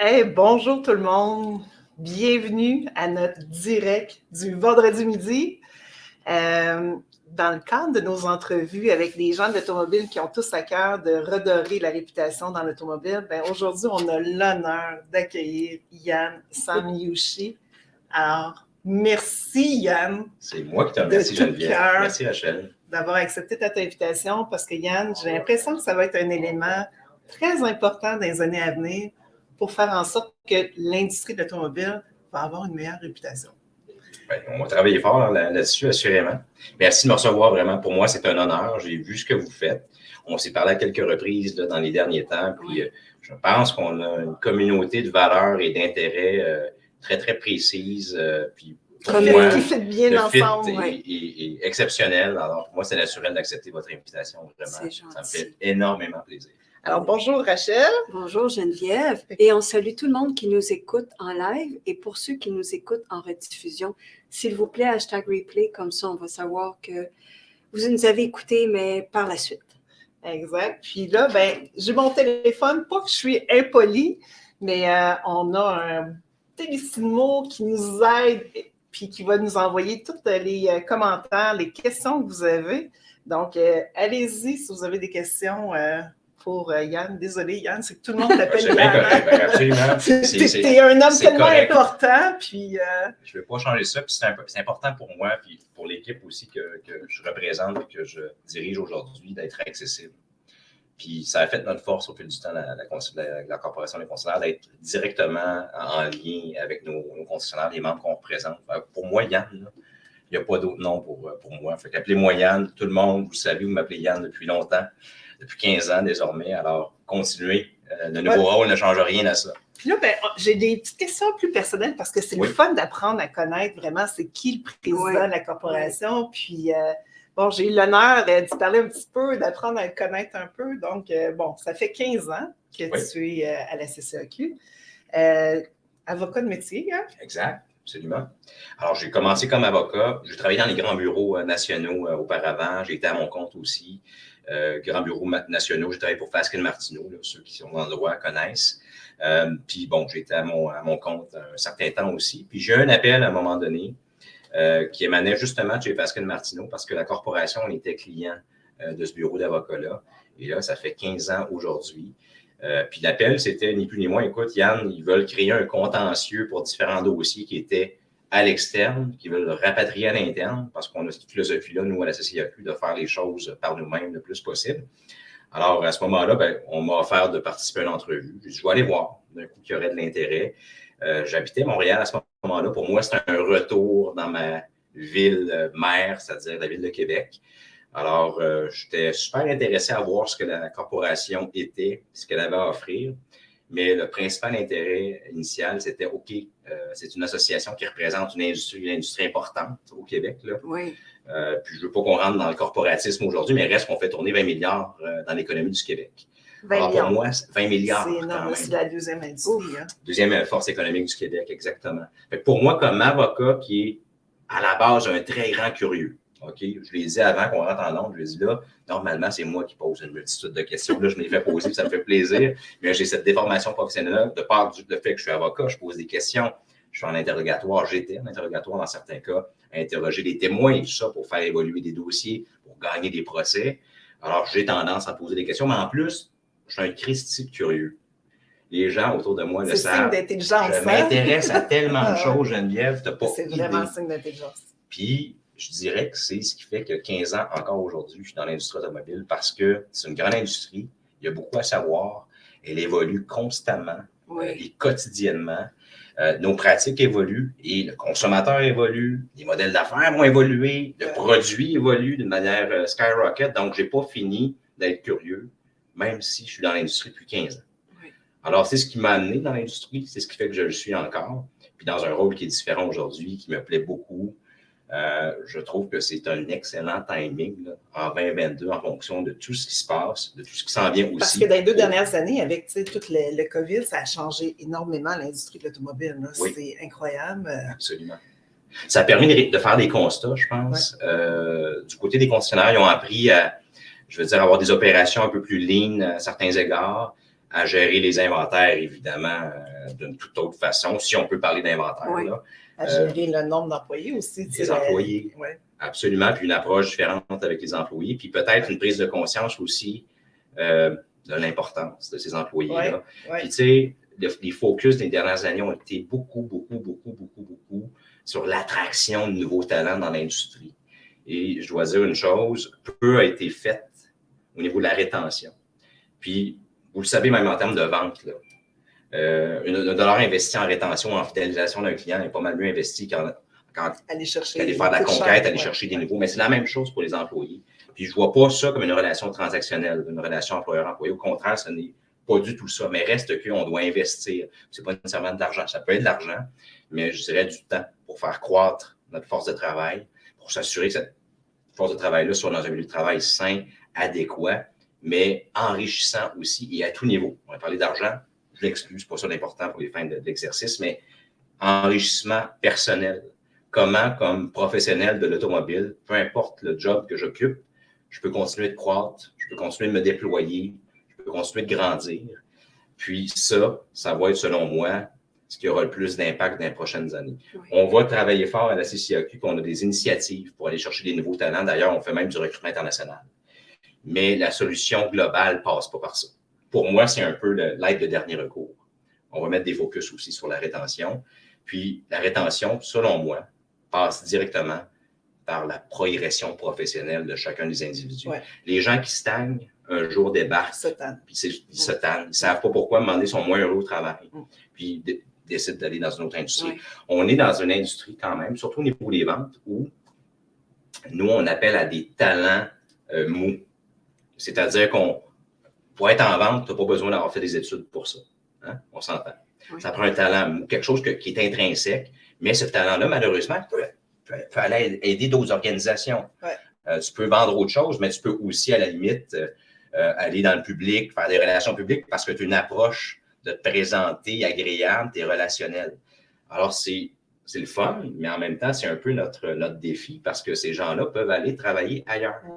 Hey, bonjour tout le monde. Bienvenue à notre direct du vendredi midi. Dans le cadre de nos entrevues avec les gens de l'automobile qui ont tous à cœur de redorer la réputation dans l'automobile, aujourd'hui, on a l'honneur d'accueillir Yann Samiouchi. Alors, merci Yann. C'est moi qui te remercie, Geneviève. Merci Rachel. D'avoir accepté ta invitation parce que Yann, j'ai l'impression que ça va être un élément très important dans les années à venir pour faire en sorte que l'industrie de l'automobile va avoir une meilleure réputation. Bien, on va travailler fort là-dessus, assurément. Merci de me recevoir vraiment. Pour moi, c'est un honneur. J'ai vu ce que vous faites. On s'est parlé à quelques reprises là, dans les derniers temps. Puis, je pense qu'on a une communauté de valeurs et d'intérêts très, très précises. Puis, pour moi, qui fit bien ensemble. Et exceptionnel. Alors, pour moi, c'est naturel d'accepter votre invitation. Vraiment, ça me fait énormément plaisir. Alors, bonjour Rachel. Bonjour Geneviève. Et on salue tout le monde qui nous écoute en live. Et pour ceux qui nous écoutent en rediffusion, s'il vous plaît, #replay, comme ça, on va savoir que vous nous avez écoutés, mais par la suite. Exact. Puis là, j'ai mon téléphone, pas que je suis impolie, mais on a un Télissimo qui nous aide puis qui va nous envoyer tous les commentaires, les questions que vous avez. Donc, allez-y si vous avez des questions pour Yann. Désolé, Yann, c'est que tout le monde t'appelle Yann. Absolument. T'es un homme tellement important. Puis, je ne veux pas changer ça. Puis c'est important pour moi, puis pour l'équipe aussi que je représente et que je dirige aujourd'hui, d'être accessible. Puis ça a fait notre force au fil du temps, la Corporation des concessionnaires, d'être directement en lien avec nos concessionnaires, les membres qu'on représente. Pour moi, Yann, il n'y a pas d'autre nom pour moi. Fait qu'appelez-moi Yann, tout le monde, vous savez, vous m'appelez Yann depuis longtemps, depuis 15 ans désormais. Alors, continuez. Le nouveau rôle ne change rien à ça. Puis là, j'ai des petites questions plus personnelles parce que c'est le fun d'apprendre à connaître vraiment c'est qui le président de la corporation. Puis, j'ai eu l'honneur d'y parler un petit peu, d'apprendre à le connaître un peu. Donc, ça fait 15 ans que tu es à la CCAQ. Avocat de métier, hein? Exact, absolument. Alors, j'ai commencé comme avocat. J'ai travaillé dans les grands bureaux nationaux auparavant. J'ai été à mon compte aussi. Grands bureaux nationaux, j'ai travaillé pour Fasken Martineau, là, ceux qui sont dans le droit connaissent. Puis, j'ai été à mon compte un certain temps aussi. Puis, j'ai eu un appel à un moment donné qui émanait justement de chez Fasken Martineau parce que la corporation, on était client de ce bureau d'avocats-là. Et là, ça fait 15 ans aujourd'hui. Puis l'appel, c'était ni plus ni moins, écoute, Yann, ils veulent créer un contentieux pour différents dossiers qui étaient à l'externe, qui veulent le rapatrier à l'interne, parce qu'on a cette philosophie-là, nous, à la CCAQ, de faire les choses par nous-mêmes le plus possible. Alors, à ce moment-là, on m'a offert de participer à une entrevue. J'ai dit, je vais aller voir d'un coup qu'il y aurait de l'intérêt. J'habitais Montréal à ce moment-là. Pour moi, c'était un retour dans ma ville mère, c'est-à-dire la ville de Québec. Alors, j'étais super intéressé à voir ce que la corporation était, ce qu'elle avait à offrir. Mais le principal intérêt initial, c'était OK, c'est une association qui représente une industrie importante au Québec. Là. Oui. Puis je ne veux pas qu'on rentre dans le corporatisme aujourd'hui, mais reste qu'on fait tourner 20 milliards dans l'économie du Québec. 20 Alors, milliards. pour moi, 20 milliards. C'est énorme, c'est la deuxième industrie. Hein? Deuxième force économique du Québec, exactement. Fait que pour moi, comme avocat qui est à la base un très grand curieux, OK, je l'ai dit avant qu'on rentre en ondes, je lui ai dit là, normalement, c'est moi qui pose une multitude de questions. Là, je me les fais poser, ça me fait plaisir. Mais j'ai cette déformation professionnelle de part du fait que je suis avocat, je pose des questions, je suis en interrogatoire, j'étais en interrogatoire dans certains cas, à interroger des témoins et tout ça pour faire évoluer des dossiers, pour gagner des procès. Alors, j'ai tendance à poser des questions, mais en plus, je suis un Christi curieux. Les gens autour de moi le savent. C'est signe d'intelligence. Je m'intéresse à tellement de choses, Geneviève, t'as pas C'est vraiment signe d'intelligence. Puis, je dirais que c'est ce qui fait que 15 ans encore aujourd'hui, je suis dans l'industrie automobile parce que c'est une grande industrie, il y a beaucoup à savoir, elle évolue constamment et quotidiennement. Nos pratiques évoluent et le consommateur évolue, les modèles d'affaires vont évoluer, le produit évolue d'une manière skyrocket. Donc, je n'ai pas fini d'être curieux, même si je suis dans l'industrie depuis 15 ans. Oui. Alors, c'est ce qui m'a amené dans l'industrie, c'est ce qui fait que je le suis encore. Puis dans un rôle qui est différent aujourd'hui, qui me plaît beaucoup. Je trouve que c'est un excellent timing là, en 2022 en fonction de tout ce qui se passe, de tout ce qui s'en vient aussi. Parce que dans les 2 dernières années, avec tout le COVID, ça a changé énormément l'industrie de l'automobile. Oui. C'est incroyable. Absolument. Ça a permis de faire des constats, je pense. Ouais. Du côté des concessionnaires, ils ont appris à, avoir des opérations un peu plus lean à certains égards. à gérer les inventaires, évidemment, d'une toute autre façon, si on peut parler d'inventaire. Oui. Là. À gérer le nombre d'employés aussi. Les employés, absolument, puis une approche différente avec les employés, puis peut-être une prise de conscience aussi de l'importance de ces employés-là. Puis tu sais, les focus des dernières années ont été beaucoup sur l'attraction de nouveaux talents dans l'industrie. Et je dois dire une chose, peu a été fait au niveau de la rétention. Puis, vous le savez, même en termes de vente, là, un dollar investi en rétention, en fidélisation d'un client est pas mal mieux investi quand aller faire de la conquête, aller chercher des nouveaux. Mais c'est la même chose pour les employés. Puis, je ne vois pas ça comme une relation transactionnelle, une relation employeur-employé. Au contraire, ce n'est pas du tout ça. Mais reste qu'on doit investir. Ce n'est pas nécessairement de l'argent. Ça peut être de l'argent, mais je dirais du temps pour faire croître notre force de travail, pour s'assurer que cette force de travail-là soit dans un milieu de travail sain, adéquat, mais enrichissant aussi et à tout niveau. On va parler d'argent, je l'exclus, ce n'est pas ça d'important pour les fins de l'exercice, mais enrichissement personnel. Comment, comme professionnel de l'automobile, peu importe le job que j'occupe, je peux continuer de croître, je peux continuer de me déployer, je peux continuer de grandir. Puis ça va être, selon moi, ce qui aura le plus d'impact dans les prochaines années. Oui. On va travailler fort à la CCAQ, puis on a des initiatives pour aller chercher des nouveaux talents. D'ailleurs, on fait même du recrutement international. Mais la solution globale ne passe pas par ça. Pour moi, c'est un peu l'aide de dernier recours. On va mettre des focus aussi sur la rétention. Puis la rétention, selon moi, passe directement par la progression professionnelle de chacun des individus. Ouais. Les gens qui stagnent, un jour débarquent, puis ils se tannent. Ils ne savent pas pourquoi, à un moment donné, ils sont moins heureux au travail. Puis ils décident d'aller dans une autre industrie. Ouais. On est dans une industrie quand même, surtout au niveau des ventes, où nous, on appelle à des talents mous. C'est-à-dire pour être en vente, tu n'as pas besoin d'avoir fait des études pour ça. Hein? On s'entend. Oui. Ça prend un talent, quelque chose qui est intrinsèque, mais ce talent-là, malheureusement, peut aller aider d'autres organisations. Ouais. Tu peux vendre autre chose, mais tu peux aussi, à la limite, aller dans le public, faire des relations publiques parce que tu as une approche de te présenter agréable, tu es relationnel. Alors, c'est le fun, mais en même temps, c'est un peu notre défi parce que ces gens-là peuvent aller travailler ailleurs. Ouais.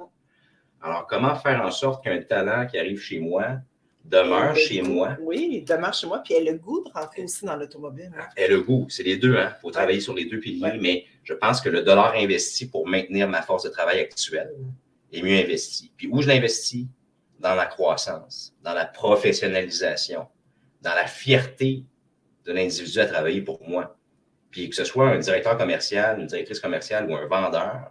Alors, comment faire en sorte qu'un talent qui arrive chez moi demeure chez moi? Oui, demeure chez moi, puis elle a le goût de rentrer aussi dans l'automobile. Hein? Elle a le goût, c'est les deux. Il faut travailler sur les deux piliers, mais je pense que le dollar investi pour maintenir ma force de travail actuelle est mieux investi. Puis où je l'investis? Dans la croissance, dans la professionnalisation, dans la fierté de l'individu à travailler pour moi. Puis que ce soit un directeur commercial, une directrice commerciale ou un vendeur,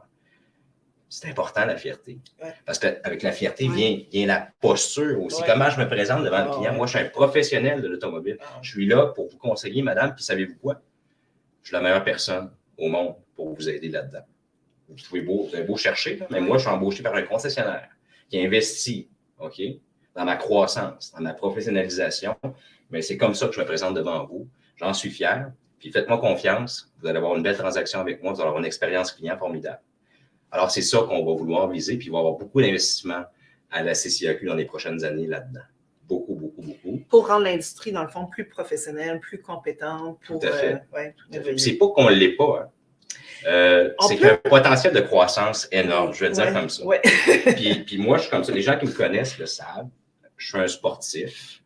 c'est important, la fierté. Ouais. Parce qu'avec la fierté vient la posture aussi. Ouais. Comment je me présente devant le client. Ouais. Moi, je suis un professionnel de l'automobile. Je suis là pour vous conseiller, madame, puis savez-vous quoi? Je suis la meilleure personne au monde pour vous aider là-dedans. Vous avez beau chercher, mais moi, je suis embauché par un concessionnaire qui investit, OK, dans ma croissance, dans ma professionnalisation. Mais c'est comme ça que je me présente devant vous. J'en suis fier. Puis faites-moi confiance. Vous allez avoir une belle transaction avec moi. Vous allez avoir une expérience client formidable. Alors, c'est ça qu'on va vouloir viser, puis il va y avoir beaucoup d'investissements à la CCAQ dans les prochaines années là-dedans. Beaucoup. Pour rendre l'industrie, dans le fond, plus professionnelle, plus compétente. Pour, tout à fait. C'est pas qu'on ne l'est pas. C'est qu'il y a un potentiel de croissance énorme, je vais le dire comme ça. Ouais. puis moi, je suis comme ça. Les gens qui me connaissent le savent. Je suis un sportif.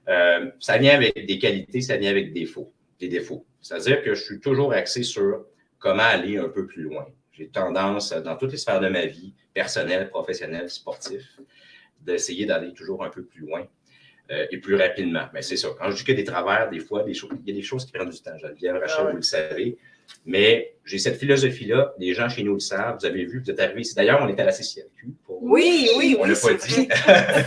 Ça vient avec des qualités, ça vient avec des défauts. C'est-à-dire que je suis toujours axé sur comment aller un peu plus loin. J'ai tendance, dans toutes les sphères de ma vie, personnelle, professionnelle, sportive, d'essayer d'aller toujours un peu plus loin et plus rapidement. Mais c'est ça. Quand je dis que des travers, des fois, il y a des choses qui prennent du temps. Geneviève, Rachel, vous le savez. Mais j'ai cette philosophie-là. Les gens chez nous le savent. Vous avez vu, vous êtes arrivés ici. D'ailleurs, on était à la CCAQ. Oui. On l'a pas dit.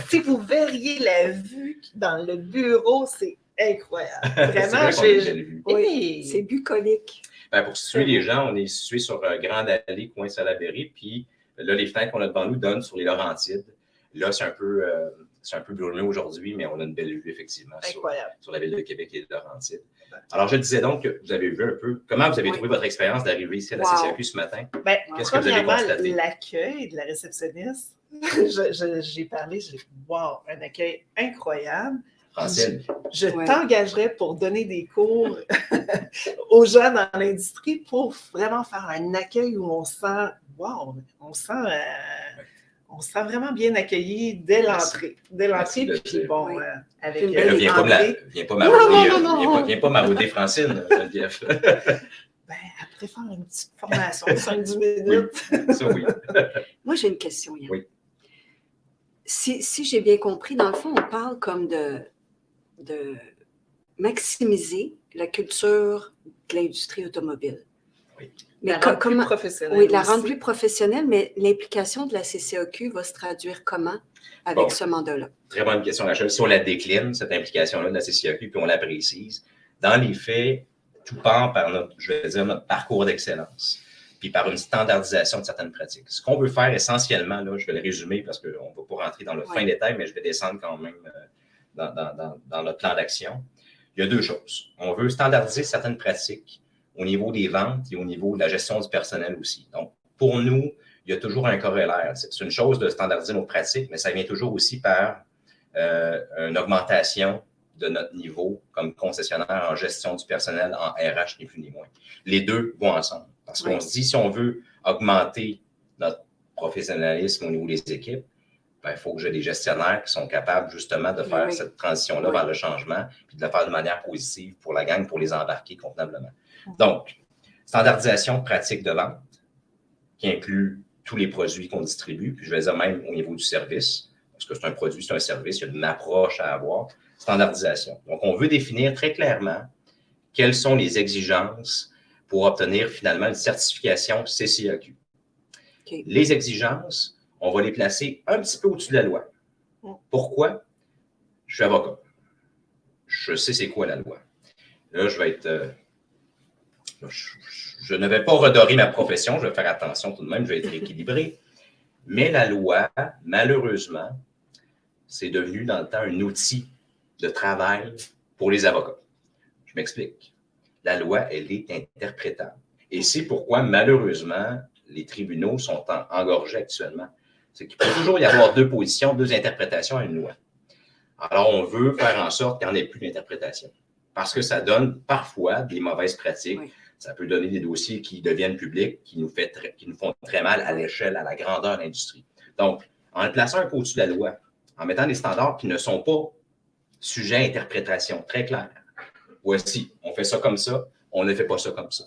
Si vous verriez la vue dans le bureau, c'est incroyable. Vraiment, c'est bucolique. Pour situer les gens, on est situé sur Grande Allée, coin Salaberry, puis là, les fenêtres qu'on a devant nous donnent sur les Laurentides. Là, c'est un peu brumeux aujourd'hui, mais on a une belle vue, effectivement, sur la ville de Québec et les Laurentides. Alors, je disais donc que vous avez vu un peu, comment vous avez trouvé votre expérience d'arriver ici à la CCAQ ce matin? Qu'est-ce que vous avez constaté? L'accueil de la réceptionniste, j'ai parlé, j'ai dit, wow, un accueil incroyable. Francine. Je t'engagerais pour donner des cours aux gens dans l'industrie pour vraiment faire un accueil où on sent, wow, on sent on se sent vraiment bien accueillis dès l'entrée. Dès l'entrée, Merci, puis bon, oui. avec Une Mais là, belle André, viens pas marauder, non. viens pas marauder Francine, Geneviève. Ben, après faire une petite formation de 5-10 minutes. Ça, oui. Moi, j'ai une question, Yann. Oui. Si j'ai bien compris, dans le fond, on parle comme de maximiser la culture de l'industrie automobile. Oui. Mais La rendre plus professionnelle. Oui, la rendre aussi. plus professionnelle, mais l'implication de la CCAQ va se traduire comment avec ce mandat-là? Très bonne question, Rachel. Si on la décline, cette implication-là de la CCAQ, puis on la précise, dans les faits, tout part par notre parcours d'excellence, puis par une standardisation de certaines pratiques. Ce qu'on veut faire essentiellement, là, je vais le résumer parce qu'on ne va pas rentrer dans le fin détail, mais je vais descendre quand même dans notre plan d'action. Il y a deux choses. On veut standardiser certaines pratiques au niveau des ventes et au niveau de la gestion du personnel aussi. Donc, pour nous, il y a toujours un corrélaire. C'est une chose de standardiser nos pratiques, mais ça vient toujours aussi par une augmentation de notre niveau comme concessionnaire en gestion du personnel, en RH, ni plus ni moins. Les deux vont ensemble. Parce qu'on se dit, si on veut augmenter notre professionnalisme au niveau des équipes, il faut que j'ai des gestionnaires qui sont capables justement de faire cette transition-là vers le changement, puis de le faire de manière positive pour la gang, pour les embarquer convenablement. Donc, standardisation pratique de vente, qui inclut tous les produits qu'on distribue, puis je vais dire même au niveau du service, parce que c'est un produit, c'est un service, il y a une approche à avoir. Standardisation. Donc, on veut définir très clairement quelles sont les exigences pour obtenir finalement une certification CCAQ. Okay. Les exigences, on va les placer un petit peu au-dessus de la loi. Pourquoi? Je suis avocat. Je sais c'est quoi la loi. Là, je vais être... je ne vais pas redorer ma profession, je vais faire attention tout de même, je vais être équilibré. Mais la loi, malheureusement, c'est devenu dans le temps un outil de travail pour les avocats. Je m'explique. La loi, elle est interprétable. Et c'est pourquoi, malheureusement, les tribunaux sont engorgés actuellement. C'est qu'il peut toujours y avoir deux positions, deux interprétations à une loi. Alors, on veut faire en sorte qu'il n'y en ait plus d'interprétation. Parce que ça donne parfois des mauvaises pratiques. Oui. Ça peut donner des dossiers qui deviennent publics, qui nous font très mal à l'échelle, à la grandeur de l'industrie. Donc, en le plaçant un peu au-dessus de la loi, en mettant des standards qui ne sont pas sujets à interprétation très clairs. Voici, on fait ça comme ça, on ne fait pas ça comme ça.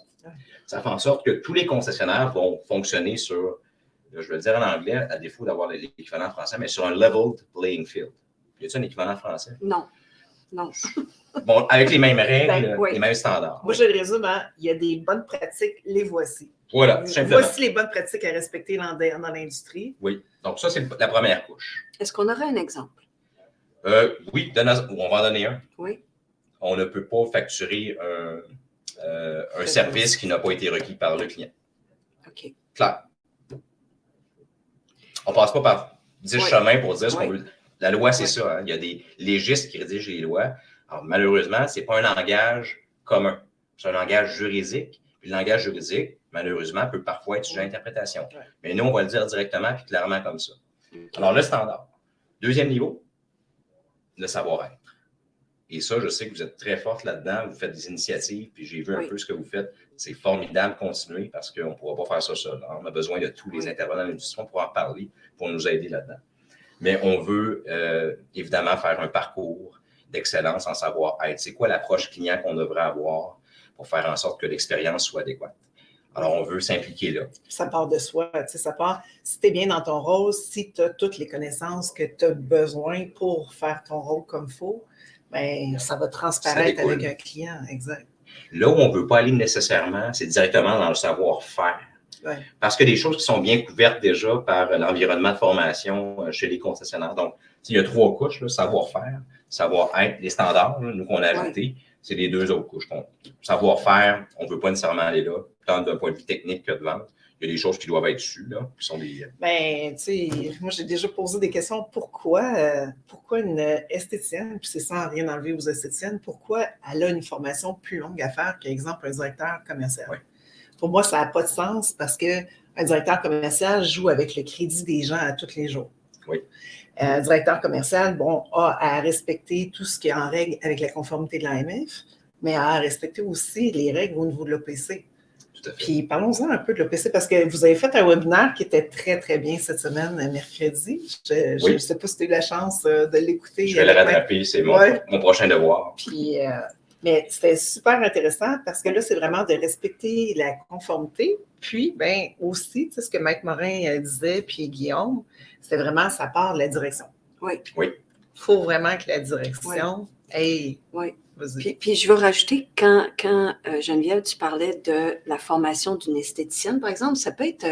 Ça fait en sorte que tous les concessionnaires vont fonctionner sur, je vais le dire en anglais, à défaut d'avoir l'équivalent français, mais sur un leveled playing field. Y a-t-il un équivalent français? Non. Non. Bon, avec les mêmes règles, les mêmes standards. Moi, je le résume, il y a des bonnes pratiques, les voici. Voilà, tout simplement. Voici les bonnes pratiques à respecter dans l'industrie. Oui, donc ça, c'est la première couche. Est-ce qu'on aurait un exemple? Oui, on va en donner un. Oui. On ne peut pas facturer un service qui n'a pas été requis par le client. OK. Clair. On ne passe pas par 10 chemins pour dire ce qu'on veut. La loi, c'est ça. Hein? Il y a des légistes qui rédigent les lois. Alors, malheureusement, ce n'est pas un langage commun. C'est un langage juridique. Puis le langage juridique, malheureusement, peut parfois être sujet à interprétation. Mais nous, on va le dire directement puis clairement comme ça. Alors, le standard. Deuxième niveau, le savoir-être. Et ça, je sais que vous êtes très forte là-dedans. Vous faites des initiatives, puis j'ai vu un peu ce que vous faites. C'est formidable, continuer, parce qu'on ne pourra pas faire ça seul. On a besoin de tous les intervenants de l'industrie pour en parler, pour nous aider là-dedans. Mais on veut évidemment faire un parcours d'excellence en savoir-être. C'est quoi l'approche client qu'on devrait avoir pour faire en sorte que l'expérience soit adéquate? Alors, on veut s'impliquer là. Ça part de soi. Ça part, si tu es bien dans ton rôle, si tu as toutes les connaissances que tu as besoin pour faire ton rôle comme il faut, bien, ça va transparaître avec un client. Exact. Là où on ne veut pas aller nécessairement, c'est directement dans le savoir-faire. Ouais. Parce que des choses qui sont bien couvertes déjà par l'environnement de formation chez les concessionnaires. Donc, il y a 3 couches, là, savoir-faire, savoir-être, les standards, là, nous qu'on a ajoutés, c'est les 2 autres couches. Donc, savoir-faire, on ne veut pas nécessairement aller là, tant d'un point de vue technique que de vente. Il y a des choses qui doivent être dessus, là, qui sont des... Bien, tu sais, moi, j'ai déjà posé des questions. Pourquoi une esthéticienne, puis c'est sans rien enlever aux esthéticiennes, pourquoi elle a une formation plus longue à faire qu'exemple un directeur commercial? Oui. Pour moi, ça n'a pas de sens parce qu'un directeur commercial joue avec le crédit des gens à tous les jours. Oui. Un directeur commercial, bon, a à respecter tout ce qui est en règle avec la conformité de l'AMF, mais a à respecter aussi les règles au niveau de l'OPC. Tout à fait. Puis parlons-en un peu de l'OPC parce que vous avez fait un webinaire qui était très, très bien cette semaine, mercredi. Je ne sais pas si tu as eu la chance de l'écouter. Je vais le rattraper, c'est mon prochain devoir. Puis, mais c'était super intéressant parce que là, c'est vraiment de respecter la conformité. Puis, ben aussi, tu sais, ce que Mike Morin disait, puis Guillaume, c'est vraiment, ça part de la direction. Oui. Oui. Il faut vraiment que la direction ait... Oui. Vas-y. Puis je veux rajouter, quand Geneviève, tu parlais de la formation d'une esthéticienne, par exemple, ça peut être...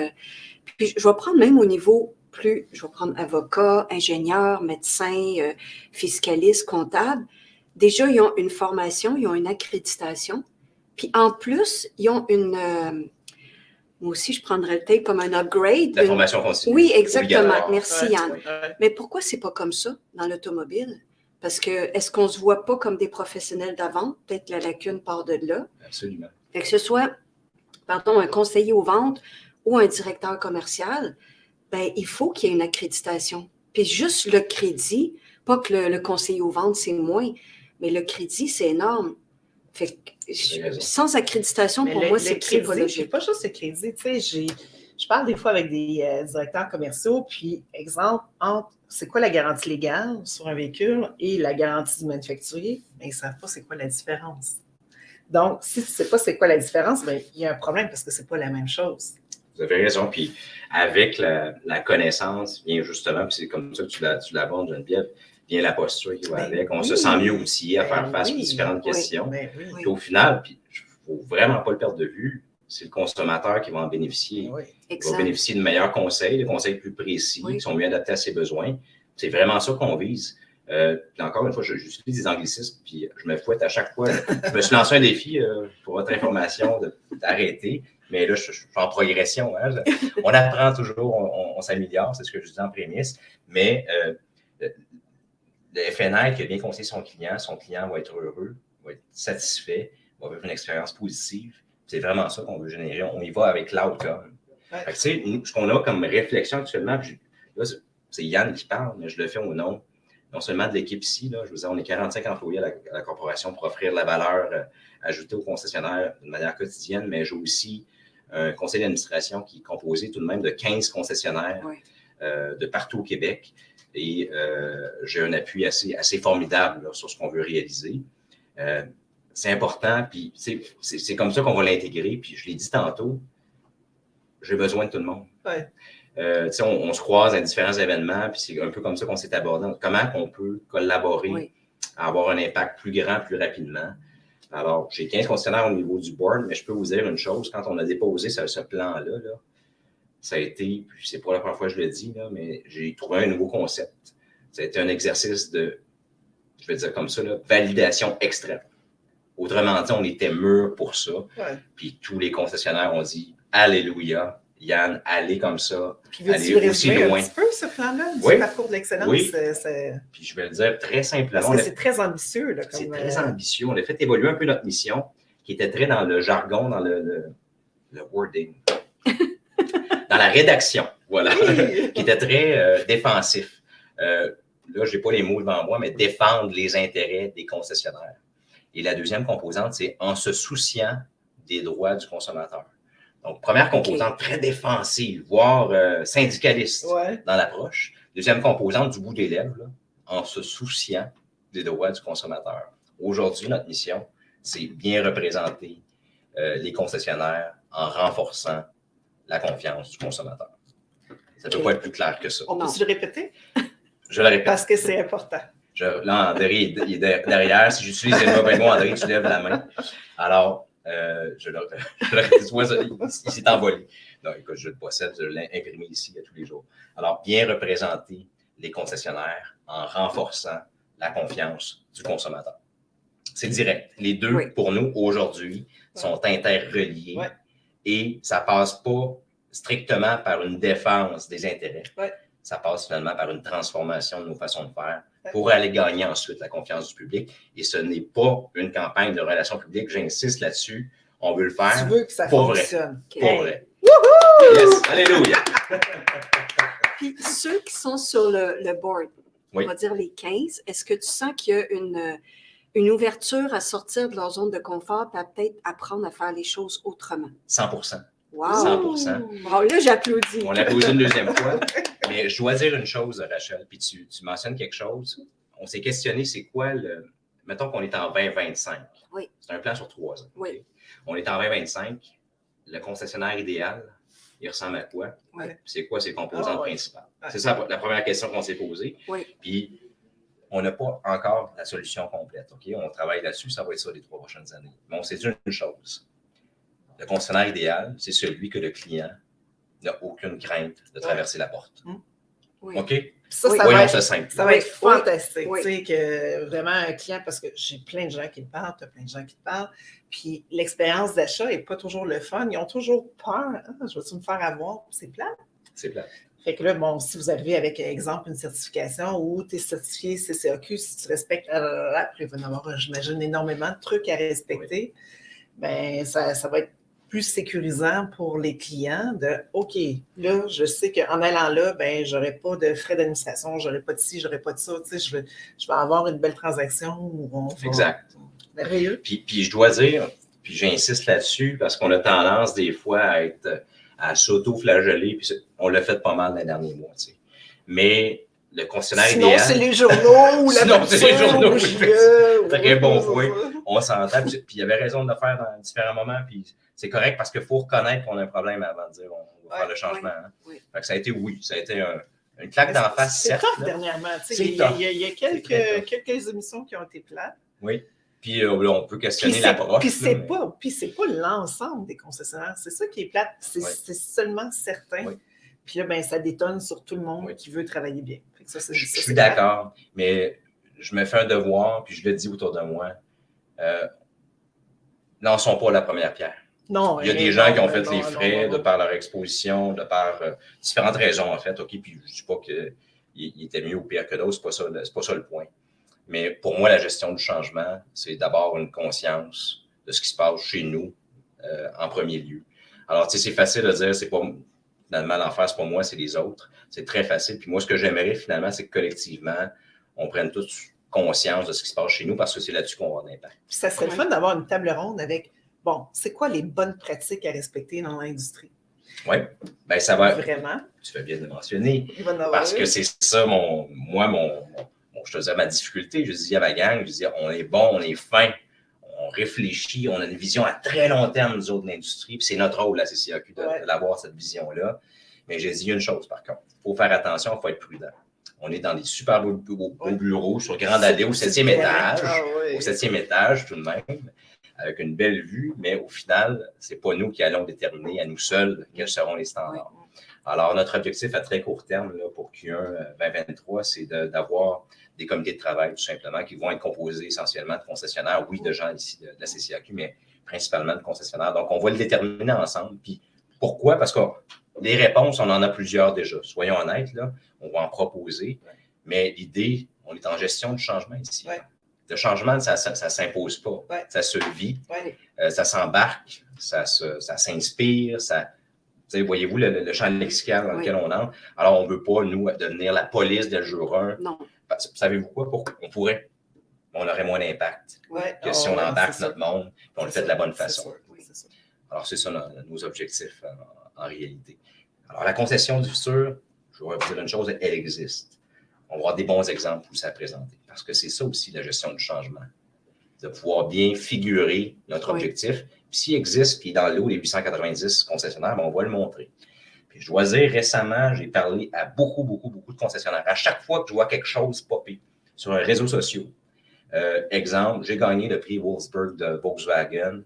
puis je vais prendre même au niveau je vais prendre avocat, ingénieur, médecin, fiscaliste, comptable. Déjà, ils ont une formation, ils ont une accréditation. Puis en plus, ils ont moi aussi, je prendrais le tape comme un upgrade. La formation continue. Oui, exactement. Merci, Yann. Ouais. Mais pourquoi c'est pas comme ça dans l'automobile? Parce que est-ce qu'on ne se voit pas comme des professionnels d'avant? Peut-être la lacune part de là. Absolument. Fait que ce soit, un conseiller aux ventes ou un directeur commercial, ben, il faut qu'il y ait une accréditation. Puis juste le crédit, pas que le conseiller aux ventes, c'est moins, mais le crédit, c'est énorme. Fait que, sans accréditation, pour moi, c'est pas logique. C'est pas juste le crédit. Tu sais, je parle des fois avec des directeurs commerciaux, puis exemple, entre c'est quoi la garantie légale sur un véhicule et la garantie du manufacturier, mais ils ne savent pas c'est quoi la différence. Donc, si tu ne sais pas c'est quoi la différence, bien, il y a un problème parce que ce n'est pas la même chose. Vous avez raison. Puis avec la connaissance, vient justement, puis c'est comme ça que tu l'abordes, Geneviève, vient la posture qui va avec. On se sent mieux outillé à faire face aux différentes questions. Puis au final, il ne faut vraiment pas le perdre de vue, c'est le consommateur qui va en bénéficier. Il va bénéficier de meilleurs conseils, de conseils plus précis, qui sont mieux adaptés à ses besoins. C'est vraiment ça qu'on vise. Puis encore une fois, j'utilise des anglicismes, puis je me fouette à chaque fois. Je me suis lancé un défi pour votre information d'arrêter, mais là, je suis en progression. Hein. On apprend toujours, on s'améliore, c'est ce que je dis en prémisse, mais le FNI qui a bien conseillé son client va être heureux, va être satisfait, va vivre une expérience positive. C'est vraiment ça qu'on veut générer. On y va avec l'outcome. Tu sais, ce qu'on a comme réflexion actuellement, puis là, c'est Yann qui parle, mais je le fais au nom, non seulement de l'équipe ici, là, je vous dis, on est 45 employés à la corporation pour offrir la valeur ajoutée aux concessionnaires de manière quotidienne, mais j'ai aussi un conseil d'administration qui est composé tout de même de 15 concessionnaires de partout au Québec. Et j'ai un appui assez formidable là, sur ce qu'on veut réaliser. C'est important, puis c'est comme ça qu'on va l'intégrer. Puis je l'ai dit tantôt, j'ai besoin de tout le monde. On se croise à différents événements, puis c'est un peu comme ça qu'on s'est abordé. Comment on peut collaborer à avoir un impact plus grand, plus rapidement. Alors, j'ai 15 concessionnaires au niveau du board, mais je peux vous dire une chose, quand on a déposé ce plan-là, ça a été, puis c'est pas la première fois que je le dis, là, mais j'ai trouvé un nouveau concept. Ça a été un exercice de, je vais dire comme ça, validation extrême. Autrement dit, on était mûrs pour ça. Puis tous les concessionnaires ont dit « Alléluia, Yann, allez comme ça, allez aussi loin. » Un petit peu ce plan-là, du parcours de l'excellence. Oui. Puis je vais le dire très simplement. Parce que c'est très ambitieux. Là, c'est très ambitieux. On a fait évoluer un peu notre mission, qui était très dans le jargon, dans le wording, dans la rédaction, voilà, qui était très défensif. Là, je n'ai pas les mots devant moi, mais défendre les intérêts des concessionnaires. Et la deuxième composante, c'est en se souciant des droits du consommateur. Donc, première composante très défensive, voire syndicaliste dans l'approche. Deuxième composante du bout des lèvres, là, en se souciant des droits du consommateur. Aujourd'hui, notre mission, c'est bien représenter les concessionnaires en renforçant la confiance du consommateur. Ça ne peut pas être plus clair que ça. On peut-tu le répéter? Je le répète. Parce que c'est important. Là, André il est derrière. Si j'utilise les mauvais mots, André, tu lèves la main. Alors, je le répète. Il s'est envolé. Non, écoute, je le possède, je l'ai imprimé ici tous les jours. Alors, bien représenter les concessionnaires en renforçant la confiance du consommateur. C'est direct. Les deux, pour nous, aujourd'hui, sont interreliés et ça ne passe pas strictement par une défense des intérêts. Ça passe finalement par une transformation de nos façons de faire pour aller gagner ensuite la confiance du public. Et ce n'est pas une campagne de relations publiques. J'insiste là-dessus. On veut le faire. Tu veux que ça fonctionne. Pour vrai. Yes! Alléluia! Puis ceux qui sont sur le board, on va dire les 15, est-ce que tu sens qu'il y a une ouverture à sortir de leur zone de confort et à peut-être apprendre à faire les choses autrement. 100%. Wow! 100%. Bon, là, j'applaudis. On l'applaudit une deuxième fois. Mais je dois dire une chose, Rachel, puis tu mentionnes quelque chose. On s'est questionné, c'est quoi le... Mettons qu'on est en 2025. Oui. C'est un plan sur 3 ans. Oui. On est en 2025. Le concessionnaire idéal, il ressemble à quoi? Oui. C'est quoi ses composantes principales? Ouais. C'est ça la première question qu'on s'est posée. Oui. Puis, on n'a pas encore la solution complète. OK? On travaille là-dessus, ça va être ça les 3 prochaines années. Mais on s'est dit une chose. Le concessionnaire idéal, c'est celui que le client n'a aucune crainte de traverser la porte. Oui. OK? Ça, Oui. ça Voyons va être, ça simple. ça va être Oui. fantastique. Oui. Tu sais, que vraiment un client, parce que j'ai plein de gens qui me parlent, tu as plein de gens qui te parlent, puis l'expérience d'achat n'est pas toujours le fun. Ils ont toujours peur. Ah, je vais-tu me faire avoir? C'est plat. C'est plat. Fait que là, bon, si vous arrivez avec, exemple, une certification où tu es certifié CCAQ, si tu respectes, puis il va y en avoir, j'imagine, énormément de trucs à respecter, bien, ça va être plus sécurisant pour les clients de OK, là, je sais qu'en allant là, ben, je n'aurai pas de frais d'administration, je n'aurai pas de ci, je n'aurai pas de ça. Tu sais, je vais avoir une belle transaction où on va. Exact. Merveilleux. Puis je dois dire, puis j'insiste là-dessus, parce qu'on a tendance des fois à s'auto-flageller, puis on l'a fait pas mal dans les derniers mois. Tu sais. Mais le concessionnaire Sinon, idéal. c'est les journaux ou la Sinon, c'est les journaux, ou oui. Très bon point. On s'entend, puis il y avait raison de le faire dans différents moments, puis c'est correct parce qu'il faut reconnaître qu'on a un problème avant de dire on va faire le changement. Hein. Oui. Fait que ça a été une claque d'en face, c'est certes. tough dernièrement. Il y a quelques émissions qui ont été plates. Oui. Puis on peut questionner l'approche. Puis c'est pas l'ensemble des concessionnaires. C'est ça qui est plate. C'est seulement certains. Oui. Puis là, ben, ça détonne sur tout le monde qui veut travailler bien. Fait que je suis d'accord, mais je me fais un devoir, puis je le dis autour de moi. Lançons pas la première pierre. Non, il y a des gens qui ont fait les frais de par leur exposition, de par différentes raisons, en fait. OK, puis je ne dis pas qu'il était mieux ou pire que d'autres, c'est pas ça le point. Mais pour moi, la gestion du changement, c'est d'abord une conscience de ce qui se passe chez nous en premier lieu. Alors, tu sais, c'est facile de dire, c'est pas finalement l'enfer, c'est pas moi, c'est les autres. C'est très facile. Puis moi, ce que j'aimerais finalement, c'est que collectivement, on prenne tous conscience de ce qui se passe chez nous parce que c'est là-dessus qu'on va avoir l'impact. Puis ça serait le fun d'avoir une table ronde avec, bon, c'est quoi les bonnes pratiques à respecter dans l'industrie? Oui, bien ça va. Vraiment. Tu fais bien de le mentionner. Parce que c'est ça, je te disais ma difficulté. Je disais à ma gang, je disais, on est bon, on est fin, on réfléchit, on a une vision à très long terme, nous autres, de l'industrie. Puis c'est notre rôle, la CCAQ, d'avoir cette vision-là. Mais j'ai dit une chose, par contre. Il faut faire attention, il faut être prudent. On est dans des super beaux bureaux sur Grande Allée au 7e étage. Au 7e étage, tout de même, avec une belle vue, mais au final, ce n'est pas nous qui allons déterminer à nous seuls quels seront les standards. Alors, notre objectif à très court terme là, pour Q1 2023, c'est d'avoir des comités de travail, tout simplement, qui vont être composés essentiellement de concessionnaires, oui, de gens ici de la CCAQ, mais principalement de concessionnaires. Donc, on va le déterminer ensemble. Puis, pourquoi? Parce que les réponses, on en a plusieurs déjà. Soyons honnêtes, là, on va en proposer. Mais l'idée, on est en gestion du changement ici. Ouais. Le changement, ça ne s'impose pas. Ouais. Ça se vit, ça s'embarque, ça s'inspire, voyez-vous le champ lexical dans lequel on entre. Alors, on ne veut pas, nous, devenir la police de jour 1. Non. Savez-vous quoi? On pourrait. On aurait moins d'impact que si on embarque notre monde et on le fait de la bonne façon. C'est Alors, c'est ça nos objectifs en réalité. Alors, la concession du futur, je vais vous dire une chose, elle existe. On va avoir des bons exemples aussi à présenter. Parce que c'est ça aussi la gestion du changement. De pouvoir bien figurer notre objectif. Puis s'il existe, puis dans l'eau, les 890 concessionnaires, on va le montrer. Puis je dois dire, récemment, j'ai parlé à beaucoup de concessionnaires. À chaque fois que je vois quelque chose popper sur un réseau social, exemple, j'ai gagné le prix Wolfsburg de Volkswagen.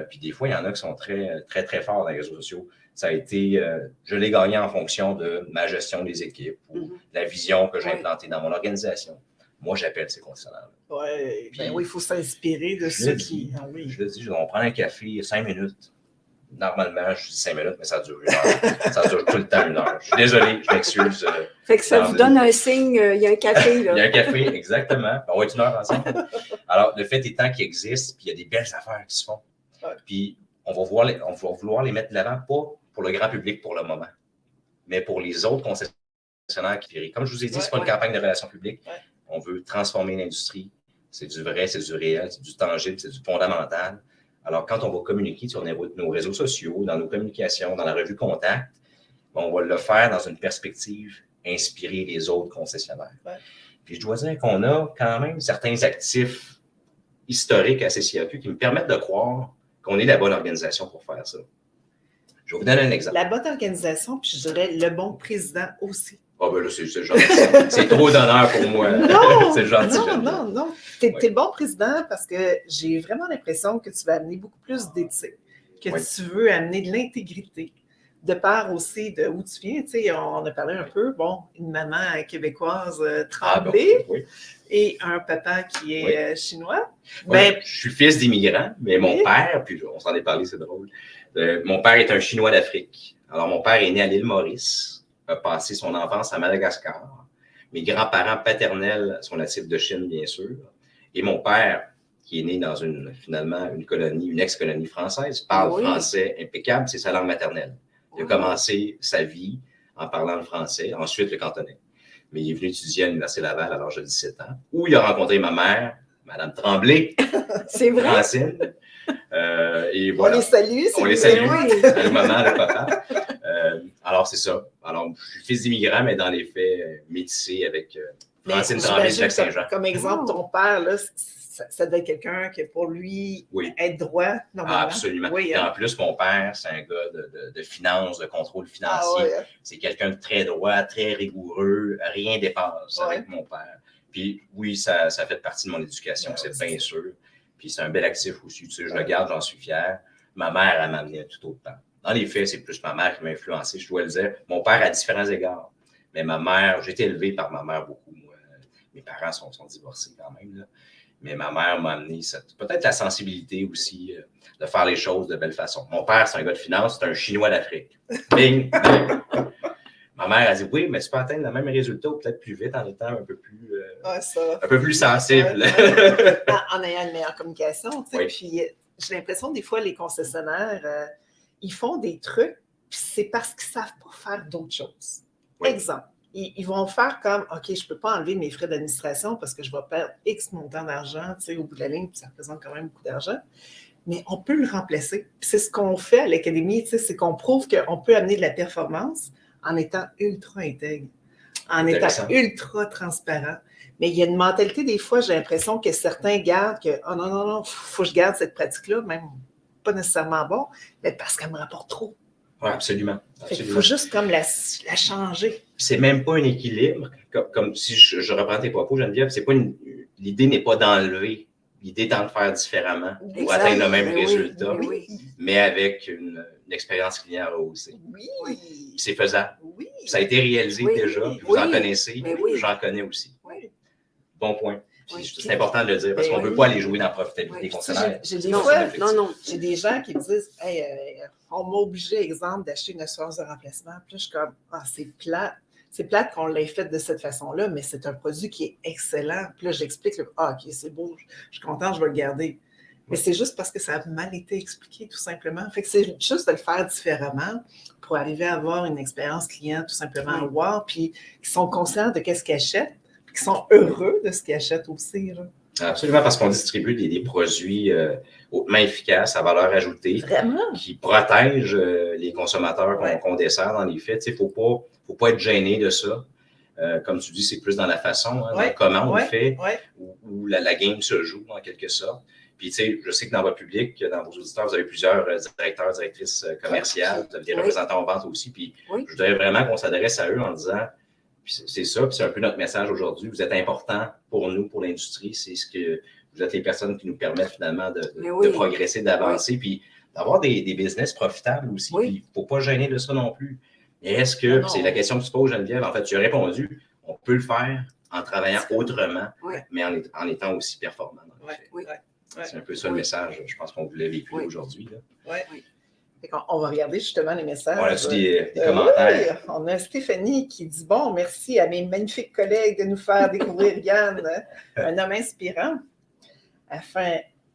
Puis des fois, il y en a qui sont très forts dans les réseaux sociaux. Ça a été, je l'ai gagné en fonction de ma gestion des équipes ou de la vision que j'ai implantée dans mon organisation. Moi, j'appelle ces concessionnaires. Oui, il faut s'inspirer de ceux qui. Je le dis, on prend un café 5 minutes. Normalement, je dis 5 minutes, mais ça dure 1 heure. Ça dure tout le temps 1 heure. Je suis désolé, je m'excuse. Fait que ça vous donne un signe, il y a un café. Là. Il y a un café, exactement. On va être 1 heure ensemble. Alors, le fait étant qu'il existe, puis il y a des belles affaires qui se font. Puis, on va vouloir les mettre de l'avant, pas pour le grand public pour le moment, mais pour les autres concessionnaires qui férient. Comme je vous ai dit, ce n'est pas une campagne de relations publiques. On veut transformer l'industrie, C'est du vrai, c'est du réel, c'est du tangible, c'est du fondamental. Alors, quand on va communiquer sur nos réseaux sociaux, dans nos communications, dans la revue Contact, on va le faire dans une perspective inspirer les autres concessionnaires. Ouais. Puis je dois dire qu'on a quand même certains actifs historiques à CCAQ qui me permettent de croire qu'on est la bonne organisation pour faire ça. Je vais vous donner un exemple. La bonne organisation, puis je dirais le bon président aussi. Ah ben là, c'est gentil. C'est trop d'honneur pour moi. Non! C'est gentil. Non. T'es le bon président parce que j'ai vraiment l'impression que tu vas amener beaucoup plus d'éthique, que tu veux amener de l'intégrité, de part aussi de où tu viens. Tu sais, on a parlé un peu, une maman québécoise Tremblay et un papa qui est chinois. Ben, je suis fils d'immigrants, mais mon père, puis on s'en est parlé, c'est drôle, mon père est un Chinois d'Afrique. Alors, mon père est né à l'île Maurice, a passé son enfance à Madagascar. Mes grands-parents paternels sont natifs de Chine, bien sûr. Et mon père, qui est né dans finalement une colonie, une ex-colonie française, parle français impeccable, c'est sa langue maternelle. Il a commencé sa vie en parlant le français, ensuite le cantonais. Mais il est venu étudier à l'Université Laval à l'âge de 17 ans, où il a rencontré ma mère, Mme Tremblay. C'est vrai? Francine. Et voilà. On les salue. On les salue. Le maman, le papa. Alors, c'est ça. Alors, je suis fils d'immigrant, mais dans les faits, métissé avec Francine Tremblay de Lac-Saint-Jean. Comme exemple, ton père, là, ça doit être quelqu'un qui, pour lui, être droit, normalement. Ah, absolument. Oui, et en plus, mon père, c'est un gars de finance, de contrôle financier. C'est quelqu'un de très droit, très rigoureux, rien dépasse avec mon père. Puis oui, ça fait partie de mon éducation, c'est bien sûr. Puis c'est un bel actif aussi. Tu sais, je le garde, j'en suis fier. Ma mère, elle m'a amené tout autant. Dans les faits, c'est plus ma mère qui m'a influencé, je dois le dire. Mon père à différents égards. Mais ma mère, j'ai été élevé par ma mère beaucoup. Moi. Mes parents sont divorcés quand même. Là. Mais ma mère m'a amené peut-être la sensibilité aussi de faire les choses de belle façon. Mon père, c'est un gars de finance, c'est un Chinois d'Afrique. Bing, bang. Ma mère a dit oui, mais tu peux atteindre le même résultat ou peut-être plus vite en étant un peu plus, un peu plus sensible. En ayant une meilleure communication. Puis j'ai l'impression des fois, les concessionnaires, ils font des trucs, puis c'est parce qu'ils ne savent pas faire d'autres choses. Exemple, ils vont faire comme, OK, je ne peux pas enlever mes frais d'administration parce que je vais perdre X montant d'argent au bout de la ligne, puis ça représente quand même beaucoup d'argent. Mais on peut le remplacer. Puis c'est ce qu'on fait à l'Académie, c'est qu'on prouve qu'on peut amener de la performance en étant ultra intègre, en étant ultra transparent. Mais il y a une mentalité, des fois, j'ai l'impression que certains gardent que « Oh non, faut que je garde cette pratique-là, même pas nécessairement bon, mais parce qu'elle me rapporte trop. » Oui, absolument. Il faut juste comme la changer. C'est même pas un équilibre. Comme si je reprends tes propos, Geneviève, l'idée n'est pas d'enlever. L'idée étant de faire différemment pour atteindre le même résultat, mais avec une expérience client rehaussée. Oui. C'est faisable. Oui. Ça a été réalisé déjà. Vous en connaissez. J'en connais aussi. Oui. Bon point. C'est important de le dire parce qu'on ne veut pas aller jouer dans la profitabilité concessionnaire. J'ai des gens qui me disent hey, on m'a obligé, exemple, d'acheter une assurance de remplacement. Puis là, je suis comme c'est plate. C'est plate qu'on l'ait fait de cette façon-là, mais c'est un produit qui est excellent. Puis là, j'explique, OK, c'est beau, je suis contente, je vais le garder. Mais c'est juste parce que ça a mal été expliqué, tout simplement. Fait que c'est juste de le faire différemment pour arriver à avoir une expérience client, tout simplement, à voir, puis qui sont conscients de ce qu'ils achètent, puis qui sont heureux de ce qu'ils achètent aussi. Là. Absolument, parce qu'on distribue des produits hautement efficaces, à valeur ajoutée, qui protègent les consommateurs qu'on dessert dans les faits. Il ne faut pas être gêné de ça. Comme tu dis, c'est plus dans la façon, dans comment on le fait, où la game se joue en quelque sorte. Puis, tu sais, je sais que dans votre public, dans vos auditeurs, vous avez plusieurs directeurs, directrices commerciales, vous avez des représentants en vente aussi. Puis, je voudrais vraiment qu'on s'adresse à eux en disant, puis c'est ça, puis c'est un peu notre message aujourd'hui. Vous êtes importants pour nous, pour l'industrie. C'est ce que vous êtes les personnes qui nous permettent finalement de progresser, d'avancer, puis d'avoir des business profitables aussi. Puis, il ne faut pas gêner de ça non plus. Mais est-ce que, c'est la question que tu poses, Geneviève, en fait, tu as répondu, on peut le faire en travaillant autrement, mais en étant aussi performant. C'est un peu ça le message, je pense qu'on voulait véhiculer aujourd'hui. On va regarder justement les messages. On a-tu des commentaires? On a Stéphanie qui dit « Bon, merci à mes magnifiques collègues de nous faire découvrir Yann, un homme inspirant,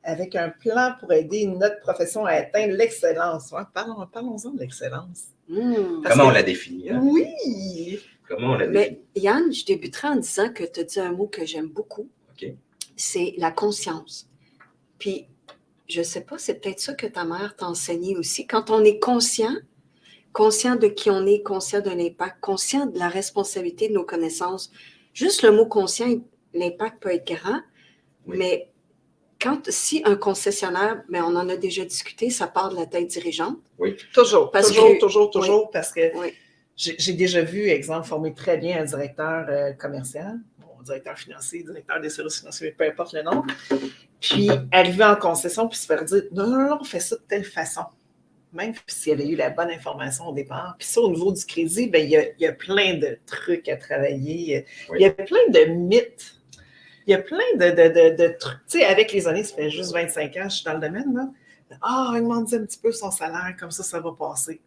avec un plan pour aider notre profession à atteindre l'excellence. » Parlons-en de l'excellence. Comment on la définit? Hein? Oui! Comment on la définit? Mais Yann, je débuterai en disant que tu as dit un mot que j'aime beaucoup. c'est la conscience. Puis, je ne sais pas, c'est peut-être ça que ta mère t'a enseigné aussi. Quand on est conscient de qui on est, conscient de l'impact, conscient de la responsabilité de nos connaissances, juste le mot conscient, l'impact peut être grand, mais si un concessionnaire, mais on en a déjà discuté, ça part de la tête dirigeante. Oui. Toujours, parce que Oui. j'ai déjà vu, exemple, former très bien un directeur commercial, directeur financier, directeur des services financiers, peu importe le nom, puis arriver en concession puis se faire dire non, on fait ça de telle façon. Même s'il y avait eu la bonne information au départ. Puis ça, au niveau du crédit, bien, il y a plein de trucs à travailler. Il y a plein de mythes. Il y a plein de trucs. Tu sais, avec les années, ça fait juste 25 ans que je suis dans le domaine, là. Augmente un petit peu son salaire, comme ça va passer.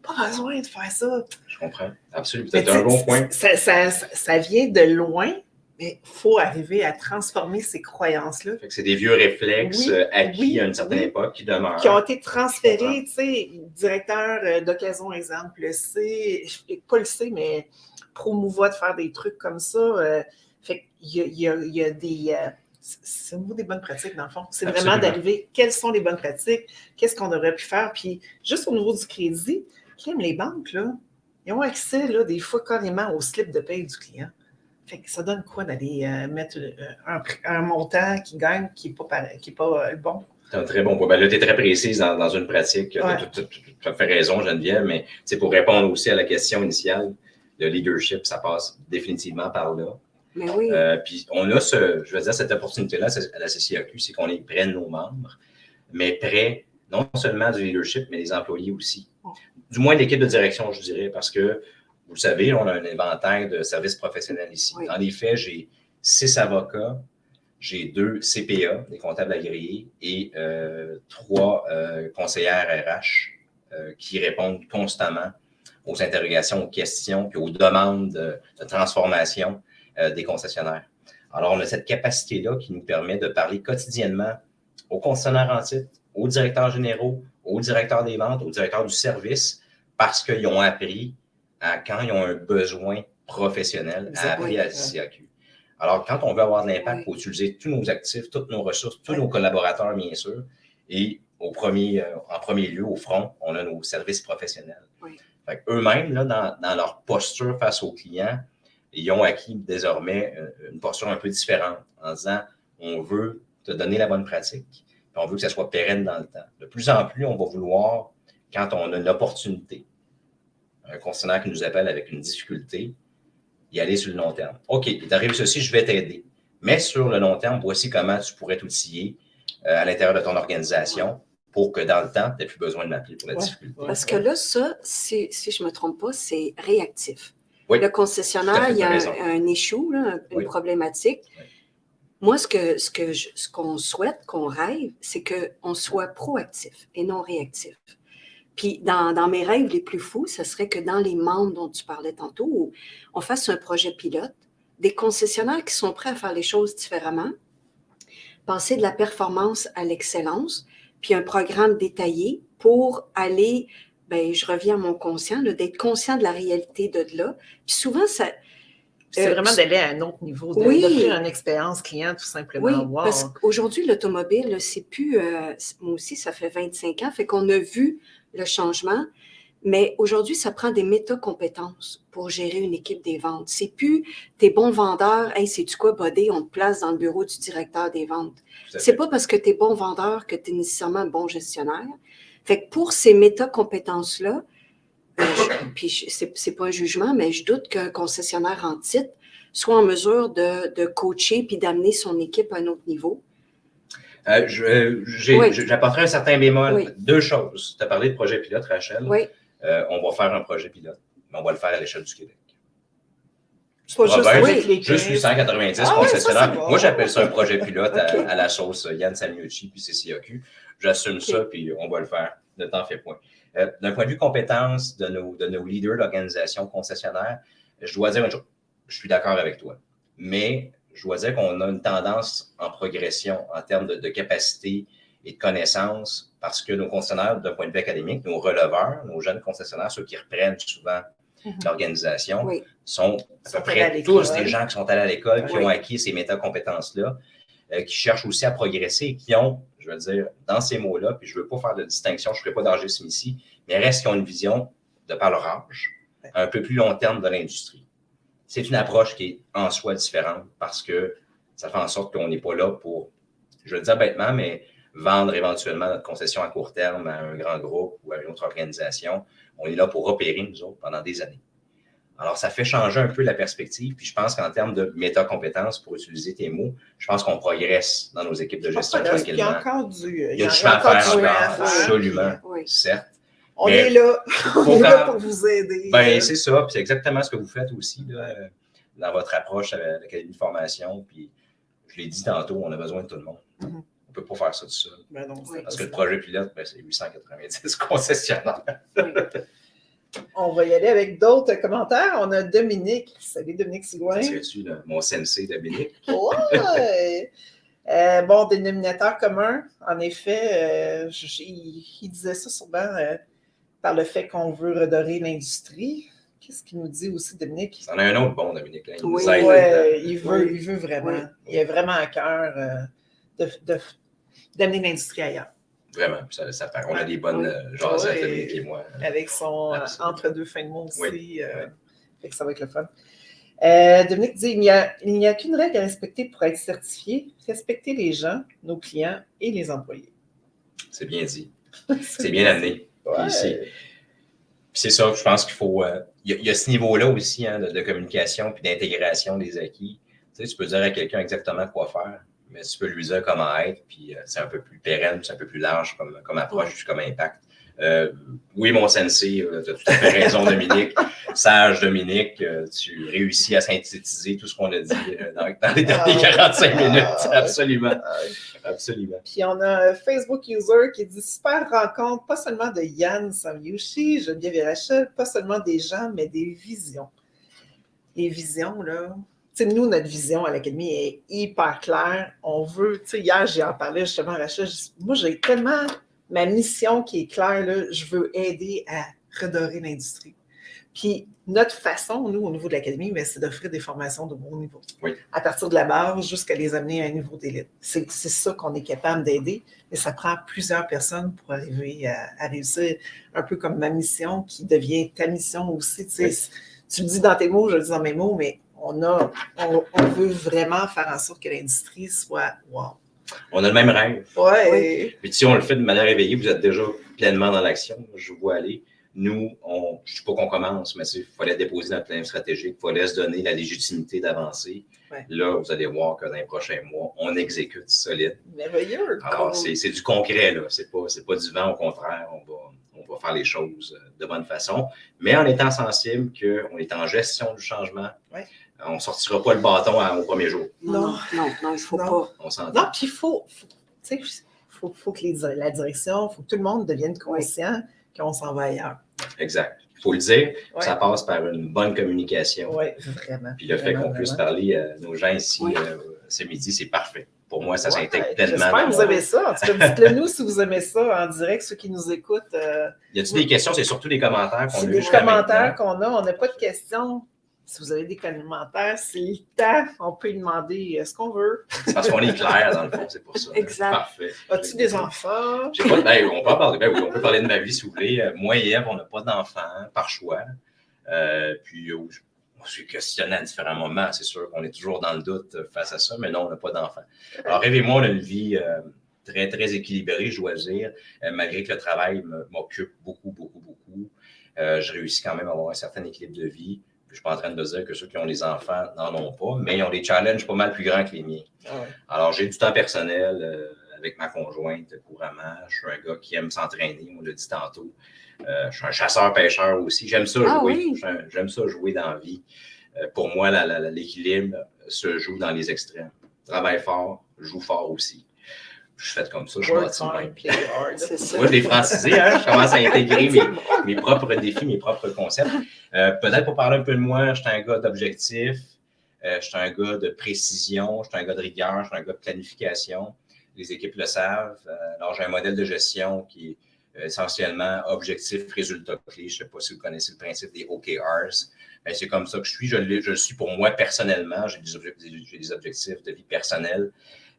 Pas besoin de faire ça. Je comprends. Absolument. C'est un bon point. Ça vient de loin, mais il faut arriver à transformer ces croyances-là. C'est des vieux réflexes acquis à une certaine époque qui demeurent. Qui ont été transférés, tu sais, directeur d'occasion, exemple, pas le C, mais promouvoir de faire des trucs comme ça. Fait qu'il y a des... c'est au niveau des bonnes pratiques, dans le fond. C'est vraiment d'arriver, quelles sont les bonnes pratiques, qu'est-ce qu'on aurait pu faire. Puis juste au niveau du crédit, les banques, là, ils ont accès, là, des fois, carrément au slip de paye du client. Fait que ça donne quoi d'aller mettre un montant qui gagne, qui n'est pas bon? C'est un très bon point. Ben là, tu es très précise dans une pratique. Tu as fait raison, Geneviève, mais pour répondre aussi à la question initiale, le leadership, ça passe définitivement par là. Mais oui. Puis on a cette opportunité-là à la CCAQ, c'est qu'on est près de nos membres, mais près non seulement du leadership, mais des employés aussi. Du moins l'équipe de direction, je dirais, parce que vous le savez, on a un inventaire de services professionnels ici. Oui. Dans les faits, j'ai 6 avocats, j'ai 2 CPA, des comptables agréés, et 3 conseillères RH qui répondent constamment aux interrogations, aux questions, puis aux demandes de transformation des concessionnaires. Alors, on a cette capacité-là qui nous permet de parler quotidiennement aux concessionnaires en titre, aux directeurs généraux, aux directeurs des ventes, aux directeurs du service, parce qu'ils ont appris quand ils ont un besoin professionnel à appeler à la CCAQ. Alors, quand on veut avoir de l'impact, il faut utiliser tous nos actifs, toutes nos ressources, tous nos collaborateurs, bien sûr. Et en premier lieu, au front, on a nos services professionnels. Eux-mêmes, là, dans leur posture face aux clients, ils ont acquis désormais une posture un peu différente en disant on veut te donner la bonne pratique, puis on veut que ça soit pérenne dans le temps. De plus en plus, on va vouloir, quand on a une opportunité, un concessionnaire qui nous appelle avec une difficulté, y aller sur le long terme. OK, il t'arrive ceci, je vais t'aider. Mais sur le long terme, voici comment tu pourrais t'outiller à l'intérieur de ton organisation pour que dans le temps, tu n'aies plus besoin de m'appeler pour la difficulté. Parce que là, ça, si je ne me trompe pas, c'est réactif. Oui. Le concessionnaire, il y a un issue, là, une problématique. Oui. Moi, ce qu'on souhaite, qu'on rêve, c'est qu'on soit proactif et non réactif. Puis, dans mes rêves les plus fous, ce serait que dans les membres dont tu parlais tantôt, on fasse un projet pilote, des concessionnaires qui sont prêts à faire les choses différemment, passer de la performance à l'excellence, puis un programme détaillé pour aller, je reviens à mon conscient, d'être conscient de la réalité de là. Puis souvent, ça... C'est vraiment d'aller à un autre niveau, d'offrir une expérience client, tout simplement. Oui, parce qu'aujourd'hui, l'automobile, c'est plus... moi aussi, ça fait 25 ans, fait qu'on a vu le changement, mais aujourd'hui, ça prend des métacompétences pour gérer une équipe des ventes. C'est plus t'es bon vendeur, hey, sais-tu quoi, Bodé, on te place dans le bureau du directeur des ventes. C'est pas parce que t'es bon vendeur que t'es nécessairement un bon gestionnaire. Fait que pour ces métacompétences-là, puis c'est pas un jugement, mais je doute qu'un concessionnaire en titre soit en mesure de coacher puis d'amener son équipe à un autre niveau. J'apporterai un certain bémol. Oui. 2 choses. Tu as parlé de projet pilote, Rachel. Oui. On va faire un projet pilote, mais on va le faire à l'échelle du Québec. Juste 890 concessionnaires. Moi, j'appelle ça un projet pilote à la sauce Yann Samiucci puis CCAQ. J'assume ça, puis on va le faire. Ne t'en fais point. D'un point de vue compétence de nos leaders d'organisation concessionnaires, je dois dire une chose. Je suis d'accord avec toi. Mais je dois dire qu'on a une tendance en progression en termes de capacité et de connaissances parce que nos concessionnaires, d'un point de vue académique, nos releveurs, nos jeunes concessionnaires, ceux qui reprennent souvent l'organisation, sont à peu près tous des gens qui sont allés à l'école, qui ont acquis ces métacompétences-là. qui cherchent aussi à progresser, qui ont, je veux dire, dans ces mots-là, puis je ne veux pas faire de distinction, je ne ferai pas d'âgisme ici, mais reste qui ont une vision, de par leur âge, un peu plus long terme de l'industrie. C'est une approche qui est en soi différente parce que ça fait en sorte qu'on n'est pas là pour, je vais le dire bêtement, mais vendre éventuellement notre concession à court terme à un grand groupe ou à une autre organisation. On est là pour opérer, nous autres, pendant des années. Alors, ça fait changer un peu la perspective. Puis je pense qu'en termes de métacompétences, pour utiliser tes mots, je pense qu'on progresse dans nos équipes de gestion tranquillement. Il y a encore il y a du chemin à faire encore, absolument, certes. On est là. On est là pour vous aider. Ben, c'est ça. Puis c'est exactement ce que vous faites aussi là, dans votre approche à l'Académie de formation. Puis je l'ai dit tantôt, on a besoin de tout le monde. On ne peut pas faire ça tout seul. Ben non, parce que le projet pilote, ben, c'est 890 concessionnaires. On va y aller avec d'autres commentaires. On a Dominique. Salut Dominique Sigouin. C'est-tu mon sensei Dominique? Ouais! Bon, dénominateur commun, en effet, il disait ça souvent par le fait qu'on veut redorer l'industrie. Qu'est-ce qu'il nous dit aussi, Dominique? Il y en a un autre bon, Dominique. Là. Il veut vraiment. Oui. Il a vraiment à cœur d'amener l'industrie ailleurs. Vraiment, ça fait. On a des bonnes jasettes, Dominique et moi. Avec son entre-deux fins de mois aussi. Fait que ça va être le fun. Dominique dit, il n'y a qu'une règle à respecter pour être certifié, respecter les gens, nos clients et les employés. C'est bien dit. C'est bien amené. Ouais. C'est ça, je pense qu'il faut... Il y a ce niveau-là aussi de communication puis d'intégration des acquis. Tu sais, tu peux dire à quelqu'un exactement quoi faire, mais tu peux lui dire comment être, puis c'est un peu plus pérenne, c'est un peu plus large comme approche, comme impact. Oui, mon sensei, tu as tout à fait raison, Dominique. Sage Dominique, tu réussis à synthétiser tout ce qu'on a dit dans les derniers 45 minutes. Absolument. Absolument. Puis on a un Facebook user qui dit super rencontre, pas seulement de Yann Samyushi, Geneviève et Rachel, pas seulement des gens, mais des visions. Les visions, là. Tu sais, nous, notre vision à l'Académie est hyper claire. On veut, tu sais, hier, j'y en parlais justement à Rachel. Moi, j'ai tellement ma mission qui est claire, là, je veux aider à redorer l'industrie. Puis notre façon, nous, au niveau de l'Académie, c'est d'offrir des formations de bon niveau. Oui. À partir de la base jusqu'à les amener à un niveau d'élite. C'est ça qu'on est capable d'aider, mais ça prend plusieurs personnes pour arriver à réussir, un peu comme ma mission qui devient ta mission aussi. Tu sais, tu le dis dans tes mots, je le dis dans mes mots, mais on veut vraiment faire en sorte que l'industrie soit wow. On a le même rêve. Ouais. Puis si on le fait de manière éveillée, vous êtes déjà pleinement dans l'action. Je vous vois aller. Nous, je ne dis pas qu'on commence, mais il fallait déposer notre plan stratégique, il fallait se donner la légitimité d'avancer. Ouais. Là, vous allez voir que dans les prochains mois, on exécute solide. Merveilleux. Alors, c'est du concret, là. C'est pas du vent, au contraire. On va faire les choses de bonne façon, mais en étant sensible qu'on est en gestion du changement. Ouais. On ne sortira pas le bâton au premier jour. Non, il ne faut pas. On s'entend. Non, puis il faut que la direction, il faut que tout le monde devienne conscient qu'on s'en va ailleurs. Exact. Il faut le dire, ça passe par une bonne communication. Oui, vraiment. Puis le fait qu'on puisse parler à nos gens ici ce midi, c'est parfait. Pour moi, ça s'intègre pleinement. J'espère que vous aimez ça. En tout cas, dites-le nous si vous aimez ça en direct, ceux qui nous écoutent. Y a-t-il des questions? C'est surtout des commentaires qu'on a. C'est des commentaires qu'on a. On n'a pas de questions. Si vous avez des commentaires, c'est le temps. On peut y demander ce qu'on veut. C'est parce qu'on est clair, dans le fond, c'est pour ça. Exact. Parfait. As-tu des enfants? On peut parler, on peut parler de ma vie, si vous voulez. Moi et Ève, on n'a pas d'enfants, par choix. Puis, on s'est questionné à différents moments. C'est sûr qu'on est toujours dans le doute face à ça, mais non, on n'a pas d'enfants. Alors, Ève et moi, on a une vie très, très équilibrée, je dois dire, malgré que le travail m'occupe beaucoup, beaucoup, beaucoup. Je réussis quand même à avoir un certain équilibre de vie. Je ne suis pas en train de dire que ceux qui ont des enfants n'en ont pas, mais ils ont des challenges pas mal plus grands que les miens. Alors, j'ai du temps personnel avec ma conjointe couramment. Je suis un gars qui aime s'entraîner, on l'a dit tantôt. Je suis un chasseur-pêcheur aussi. J'aime ça jouer. Oui. J'aime ça jouer dans la vie. Pour moi, l'équilibre se joue dans les extrêmes. Travaille fort, joue fort aussi. Je suis fait comme ça, je suis bâti même. Moi, je l'ai francisé, je commence à intégrer mes propres défis, mes propres concepts. Peut-être pour parler un peu de moi, je suis un gars d'objectif, je suis un gars de précision, je suis un gars de rigueur, je suis un gars de planification. Les équipes le savent. Alors, j'ai un modèle de gestion qui est essentiellement objectif, résultat clé. Je ne sais pas si vous connaissez le principe des OKRs. Mais c'est comme ça que je suis. Je le suis pour moi personnellement. J'ai des objectifs de vie personnelle.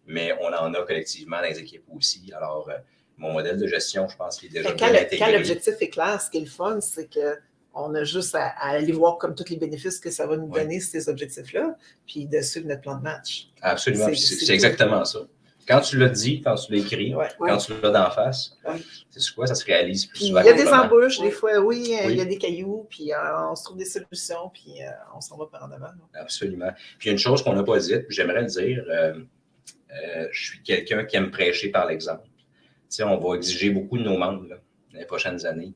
mais on en a collectivement dans les équipes aussi. Alors, mon modèle de gestion, je pense qu'il est déjà Quand bien intégré. l'objectif est clair, ce qui est le fun, c'est qu'on a juste à aller voir comme tous les bénéfices que ça va nous donner, ces objectifs-là, puis de suivre notre plan de match. Absolument, c'est exactement ça. Quand tu l'as dit, quand tu l'as écrit, quand tu l'as d'en face, c'est quoi, ça se réalise plus souvent. Il y a des embûches, des fois, il y a des cailloux, puis on se trouve des solutions, puis on s'en va par en avant. Absolument. Puis il y a une chose qu'on n'a pas dite, puis j'aimerais le dire, je suis quelqu'un qui aime prêcher par l'exemple. Tu sais, on va exiger beaucoup de nos membres là, dans les prochaines années.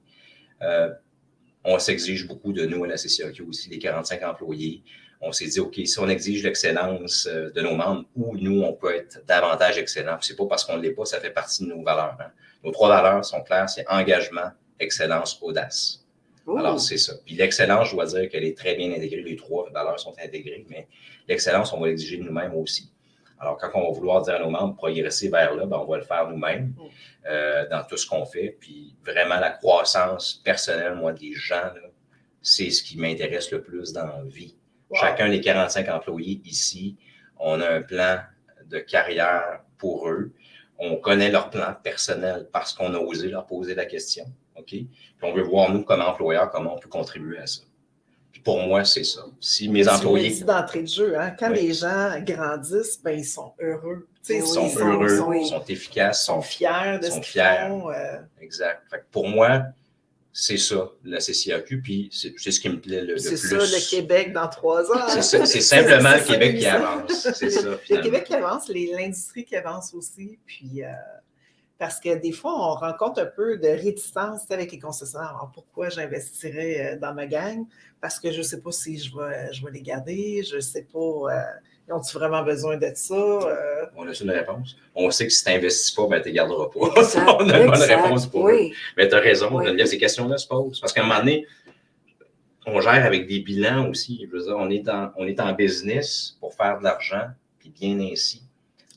On s'exige beaucoup de nous à la CCAQ aussi, les 45 employés. On s'est dit, OK, si on exige l'excellence de nos membres, où nous, on peut être davantage excellent. C'est pas parce qu'on ne l'est pas, ça fait partie de nos valeurs. Hein. Nos 3 valeurs sont claires, c'est engagement, excellence, audace. Alors, c'est ça. Puis l'excellence, je dois dire qu'elle est très bien intégrée. Les 3 valeurs sont intégrées, mais l'excellence, on va l'exiger de nous-mêmes aussi. Alors, quand on va vouloir dire à nos membres progresser vers là, on va le faire nous-mêmes dans tout ce qu'on fait. Puis vraiment, la croissance personnelle, moi, des gens, là, c'est ce qui m'intéresse le plus dans la vie. Wow. Chacun des 45 employés ici, on a un plan de carrière pour eux. On connaît leur plan personnel parce qu'on a osé leur poser la question. OK? Puis on veut voir, nous, comme employeurs, comment on peut contribuer à ça. Puis pour moi, c'est ça. Si mes employés... Tu l'as dit d'entrée de jeu, hein? Quand les gens grandissent, ils sont heureux. Ils sont heureux, ils sont efficaces. Ils sont fiers de ce qu'ils font. Exact. Fait que pour moi, c'est ça, la CCAQ, puis c'est ce qui me plaît le plus. C'est ça, le Québec dans 3 ans. C'est simplement le Québec qui avance. C'est ça, le Québec qui avance, l'industrie qui avance aussi, puis... Parce que des fois, on rencontre un peu de réticence avec les concessionnaires. Alors, pourquoi j'investirais dans ma gang? Parce que je ne sais pas si je vais les garder. Je ne sais pas, ont-ils vraiment besoin de ça? On a une réponse. On sait que si tu n'investis pas, tu ne les garderas pas. Exact, on a une bonne réponse pour eux. Mais tu as raison, oui. Ces questions-là se posent. Parce qu'à un moment donné, on gère avec des bilans aussi. Je veux dire, on est en business pour faire de l'argent, puis bien ainsi.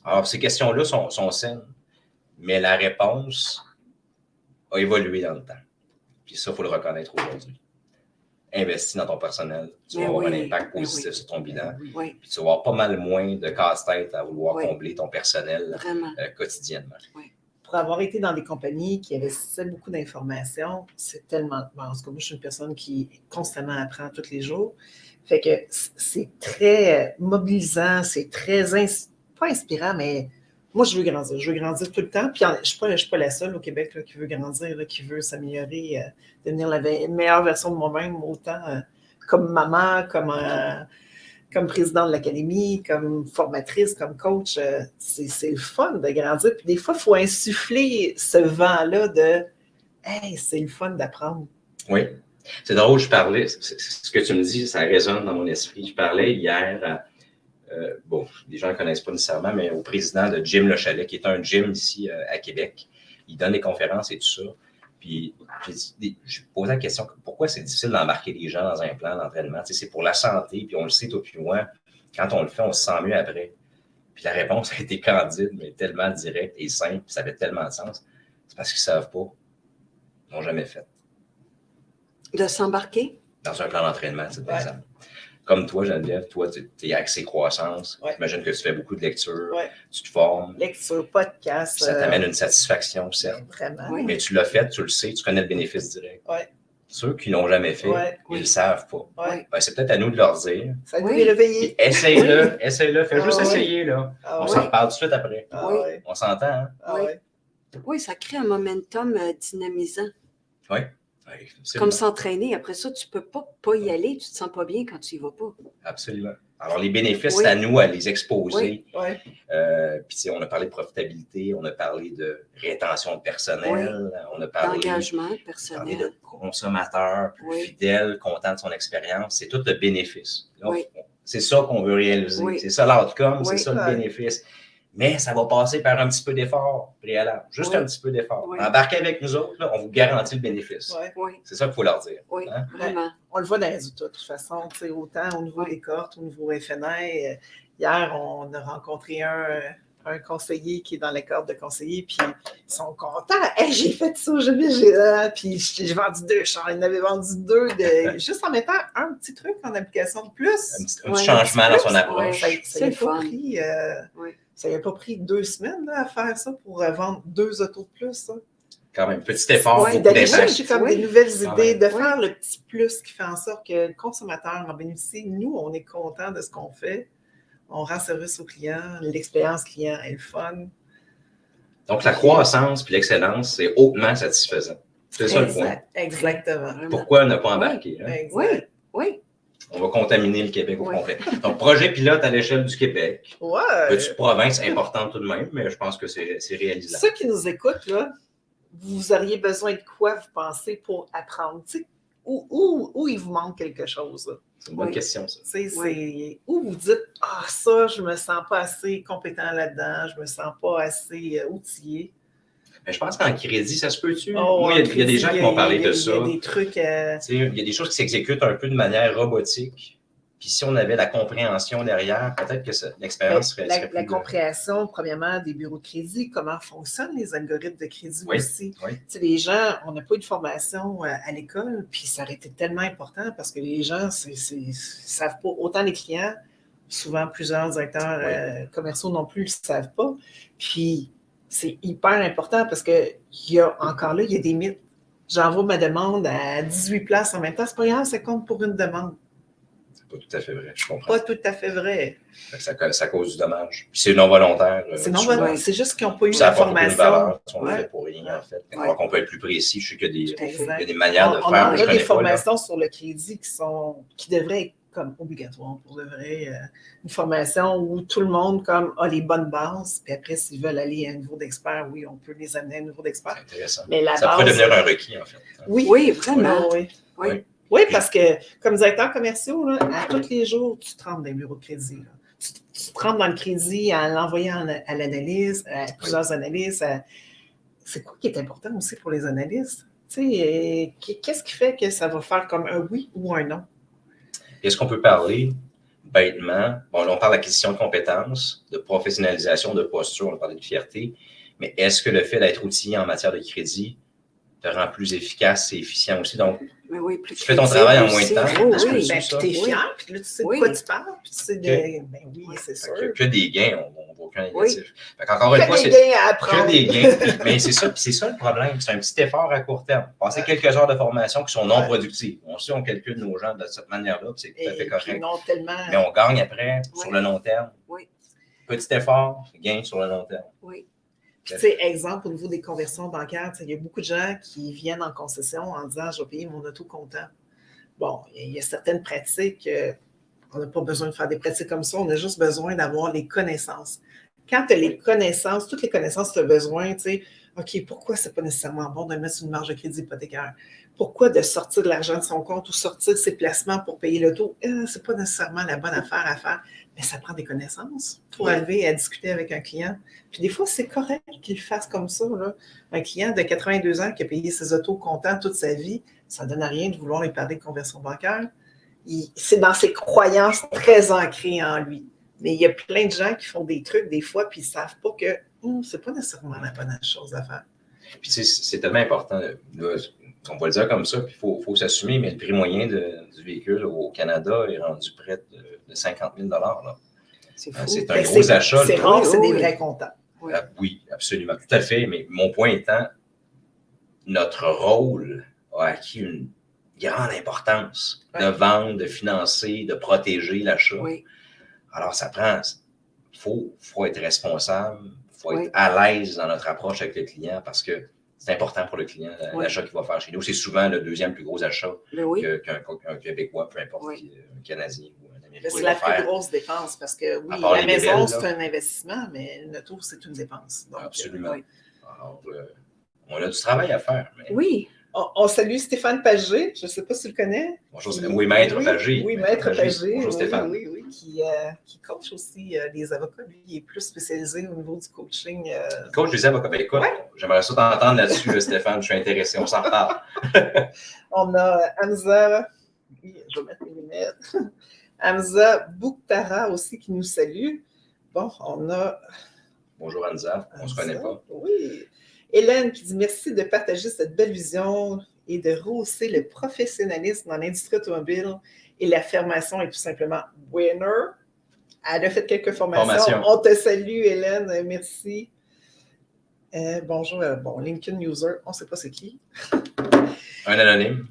Alors, ces questions-là sont saines. Mais la réponse a évolué dans le temps. Puis ça, il faut le reconnaître aujourd'hui. Investis dans ton personnel, tu vas avoir un impact positif sur ton bilan. Puis tu vas avoir pas mal moins de casse-tête à vouloir combler ton personnel quotidiennement. Pour avoir été dans des compagnies qui investissaient beaucoup d'informations, c'est tellement... Parce que moi, je suis une personne qui constamment apprend tous les jours. Fait que c'est très mobilisant, c'est très... pas inspirant, mais... Moi, je veux grandir tout le temps. Puis, je ne suis pas la seule au Québec là, qui veut grandir, là, qui veut s'améliorer, devenir la meilleure version de moi-même, autant comme maman, comme présidente de l'académie, comme formatrice, comme coach. C'est le fun de grandir. Puis des fois, il faut insuffler ce vent-là de « Hey, c'est le fun d'apprendre ». Oui. C'est drôle, je parlais, ce que tu me dis, ça résonne dans mon esprit. Je parlais hier les gens ne le connaissent pas nécessairement, mais au président de Jim Le Chalet, qui est un gym ici à Québec. Il donne des conférences et tout ça. Puis, je posé la question, pourquoi c'est difficile d'embarquer les gens dans un plan d'entraînement? Tu sais, c'est pour la santé, puis on le sait tout puis moi. Quand on le fait, on se sent mieux après. Puis la réponse a été candide, mais tellement directe et simple, puis ça avait tellement de sens. C'est parce qu'ils ne savent pas. Ils n'ont jamais fait. De s'embarquer? Dans un plan d'entraînement, c'est par exemple. Comme toi, Geneviève, toi, tu es axé croissance. J'imagine que tu fais beaucoup de lectures, tu te formes. Lecture, podcast. Ça t'amène une satisfaction, certes. Vraiment. Mais tu l'as fait, tu le sais, tu connais le bénéfice direct. Ceux qui ne l'ont jamais fait, ils ne le savent pas. Ben, c'est peut-être à nous de leur dire. Ça doit les réveiller. Essaye-le, fais juste essayer. Là. On s'en reparle tout de suite après. On s'entend. Hein? Oui, ça crée un momentum dynamisant. Oui. Comme s'entraîner. Après ça, tu ne peux pas y aller. Tu ne te sens pas bien quand tu n'y vas pas. Absolument. Alors, les bénéfices, c'est à nous à les exposer. Puis, on a parlé de profitabilité, on a parlé de rétention de personnel, on a parlé d'engagement personnel, de consommateur plus fidèle, content de son expérience. C'est tout le bénéfice. Donc, c'est ça qu'on veut réaliser. C'est ça l'outcome, c'est ça le bénéfice. Mais ça va passer par un petit peu d'effort préalable. Juste un petit peu d'effort. Embarquez avec nous autres, là, on vous garantit le bénéfice. C'est ça qu'il faut leur dire. Hein? Vraiment. On le voit dans les résultats, de toute façon. Autant au niveau des cohortes, au niveau FNA. Hier, on a rencontré un conseiller qui est dans les cohortes de conseillers, puis ils sont contents. Hey, j'ai fait ça aujourd'hui, puis j'ai vendu 2 chars. Ils en avaient vendu 2 juste en mettant un petit truc en application de plus. Un petit changement dans son approche. Ça a pas pris Ça n'a pas pris 2 semaines là, à faire ça pour vendre 2 autos de plus. Ça. Quand même, petit effort, C'est beaucoup d'aller d'impact. chercher comme Oui. des nouvelles Ah idées, ouais. de faire le petit plus qui fait en sorte que le consommateur en bénéficie. Nous, on est content de ce qu'on fait. On rend service aux clients. L'expérience client est le fun. Donc, la croissance puis l'excellence, c'est hautement satisfaisant. C'est ça le point. Exactement. Vraiment. Pourquoi ne pas embarquer? Hein? Exact. Oui, oui. On va contaminer le Québec au Oui. complet. Donc, projet pilote à l'échelle du Québec. Ouais. Petite province importante tout de même, mais je pense que c'est réalisable. Ceux qui nous écoutent, là, vous auriez besoin de quoi, vous pensez, pour apprendre? Tu sais, où il vous manque quelque chose? Là? C'est une bonne Oui. question, ça. Tu sais, c'est où vous dites ah, ça, je me sens pas assez compétent là-dedans, je me sens pas assez outillé. Mais je pense qu'en crédit, ça se peut-tu? Oh, Moi, il y a des gens qui m'ont parlé de ça. Il y a des trucs. Tu sais, il y a des choses qui s'exécutent un peu de manière robotique. Puis si on avait la compréhension derrière, peut-être que l'expérience serait la plus... compréhension, premièrement, des bureaux de crédit, comment fonctionnent les algorithmes de crédit Oui, aussi. oui. Tu sais, les gens, on n'a pas eu de formation à l'école, puis ça aurait été tellement important parce que les gens ne savent pas, autant les clients, souvent plusieurs directeurs commerciaux non plus ne le savent pas. Puis c'est hyper important parce qu'il y a encore là, il y a des mythes. J'envoie ma demande à 18 places en même temps, c'est pas grave, ça compte pour une demande. Pas tout à fait vrai, je comprends. Pas tout à fait vrai. Ça cause du dommage. Puis c'est non volontaire. C'est non volontaire. C'est juste qu'ils n'ont pas eu ça apporte aucune l'information. valeur. On le fait pour rien, en fait. Alors qu'on peut être plus précis. Je sais qu'il y a des manières de faire. On a je des connais formations pas, sur le crédit qui devraient être comme obligatoires pour de vrai. Une formation où tout le monde comme, a les bonnes bases. Puis après, s'ils veulent aller à un niveau d'expert, oui, on peut les amener à un niveau d'expert. C'est intéressant. Mais ça pourrait devenir un requis, en fait. Oui, oui vraiment. Oui. Oui, parce que comme directeur commercial, là, à tous les jours, tu te rentres dans les bureaux de crédit. Là. Tu te rentres dans le crédit en l'envoyant à l'analyse, à plusieurs analystes. C'est quoi qui est important aussi pour les analystes? Qu'est-ce qui fait que ça va faire comme un oui ou un non? Est-ce qu'on peut parler bêtement? Bon, là, on parle d'acquisition de compétences, de professionnalisation, de posture, on parlait de fierté, mais est-ce que le fait d'être outillé en matière de crédit te rend plus efficace et efficient aussi? Donc, oui, tu fais ton travail en moins de temps. Oh, oui, oui. Tu es fier, puis là, tu sais de quoi tu parles, puis tu sais ben oui, c'est sûr. Que des gains, on ne voit aucun négatif. Oui. Encore une fois, des gains à apprendre. Que des gains. Mais c'est ça le problème. C'est un petit effort à court terme. Passer quelques heures de formation qui sont non productives. On sait, on calcule nos gens de cette manière-là, puis c'est tout à fait correct. Non, tellement... Mais on gagne après sur le long terme. Oui. Petit effort, gain sur le long terme. Oui. Puis, tu sais, exemple, au niveau des conversions bancaires, il y a beaucoup de gens qui viennent en concession en disant « je vais payer mon auto comptant ». Bon, il y a certaines pratiques, on n'a pas besoin de faire des pratiques comme ça, on a juste besoin d'avoir les connaissances. Quand tu as les connaissances, toutes les connaissances que tu as besoin, tu sais, OK, pourquoi c'est pas nécessairement bon de mettre une marge de crédit hypothécaire? Pourquoi de sortir de l'argent de son compte ou sortir de ses placements pour payer l'auto? C'est pas nécessairement la bonne affaire à faire, mais ça prend des connaissances pour arriver à discuter avec un client. Puis des fois, c'est correct qu'il fasse comme ça. Là. Un client de 82 ans qui a payé ses autos comptant toute sa vie, ça ne donne à rien de vouloir lui parler de conversion bancaire. C'est dans ses croyances très ancrées en lui. Mais il y a plein de gens qui font des trucs des fois, puis ils ne savent pas que c'est pas nécessairement la bonne chose à faire. Puis c'est tellement important. Là, on va le dire comme ça, puis il faut s'assumer, mais le prix moyen du véhicule au Canada est rendu près de 50 000 là. C'est fou. C'est un gros achat. C'est rare, c'est des vrais comptants. Oui. Oui, absolument. Tout à fait. Mais mon point étant, notre rôle a acquis une grande importance de vendre, de financer, de protéger l'achat. Oui. Alors, ça prend... Il faut être responsable, il faut être à l'aise dans notre approche avec le client parce que c'est important pour le client, l'achat qu'il va faire chez nous. C'est souvent le deuxième plus gros achat qu'un Québécois, peu importe, un Canadien ou un Américain. C'est la plus grosse dépense parce que oui, la maison, c'est un investissement, mais une auto, c'est une dépense. Donc, absolument. Alors, on a du travail à faire. Mais... Oui. On salue Stéphane Pagé, je ne sais pas si tu le connais. Bonjour, oui, Maître Pagé. Oui, Maître Pagé. Bonjour Stéphane. Oui, qui coach aussi les avocats. Lui, il est plus spécialisé au niveau du coaching. Coach des avocats. Ben, écoute, j'aimerais ça t'entendre là-dessus, Stéphane. Je suis intéressé. On s'en reparle. On a Hamza. Oui, je vais mettre mes lunettes. Hamza Bouktara aussi qui nous salue. Bon, on a... Bonjour Hamza. On ne se connaît pas. Oui. Hélène qui dit merci de partager cette belle vision et de rehausser le professionnalisme dans l'industrie automobile et l'affirmation est tout simplement winner. Elle a fait quelques formations. Formation. On te salue, Hélène. Merci. Bonjour. Bon, LinkedIn user, on ne sait pas c'est qui. Un anonyme.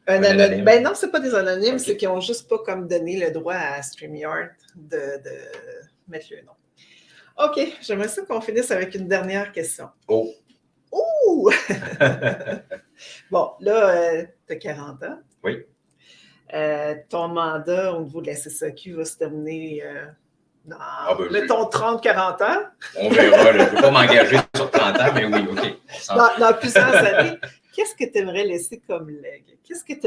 Un anonyme. Ben non, c'est pas des anonymes, Ok. c'est qu'ils n'ont juste pas comme donné le droit à StreamYard de mettre le nom. OK, j'aimerais ça qu'on finisse avec une dernière question. Oh! Ouh! Bon, là, tu as 40 ans. Oui. Ton mandat au niveau de la CSAQ va se terminer dans, ben, mettons, 30-40 ans. On verra. Je ne peux pas m'engager sur 30 ans, mais oui, OK. Dans plusieurs années. Qu'est-ce que tu aimerais laisser comme legs? Qu'est-ce que tu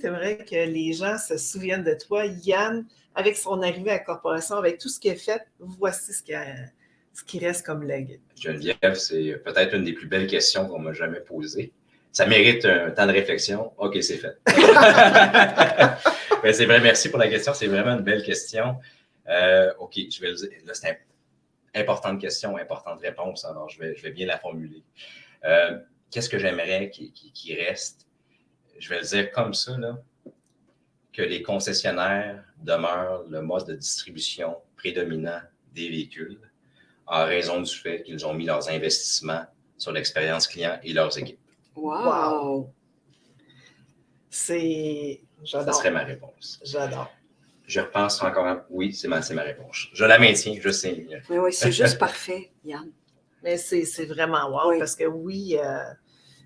aimerais que les gens se souviennent de toi? Yann, avec son arrivée à la corporation, avec tout ce qu'il a fait, voici ce qui reste comme leg. Geneviève, c'est peut-être une des plus belles questions qu'on m'a jamais posées. Ça mérite un temps de réflexion. OK, c'est fait. Ben, c'est vrai, merci pour la question. C'est vraiment une belle question. OK, je vais le dire. Là, c'est une importante question, importante réponse. Alors, je vais bien la formuler. Qu'est-ce que j'aimerais qui reste? Je vais le dire comme ça, là, que les concessionnaires demeurent le mode de distribution prédominant des véhicules en raison du fait qu'ils ont mis leurs investissements sur l'expérience client et leurs équipes. Wow! J'adore. Ça serait ma réponse. J'adore. Je repense encore. Oui, c'est ma réponse. Je la maintiens, je sais. Oui, c'est juste parfait, Yann. Mais c'est vraiment wow, Oui. parce que oui,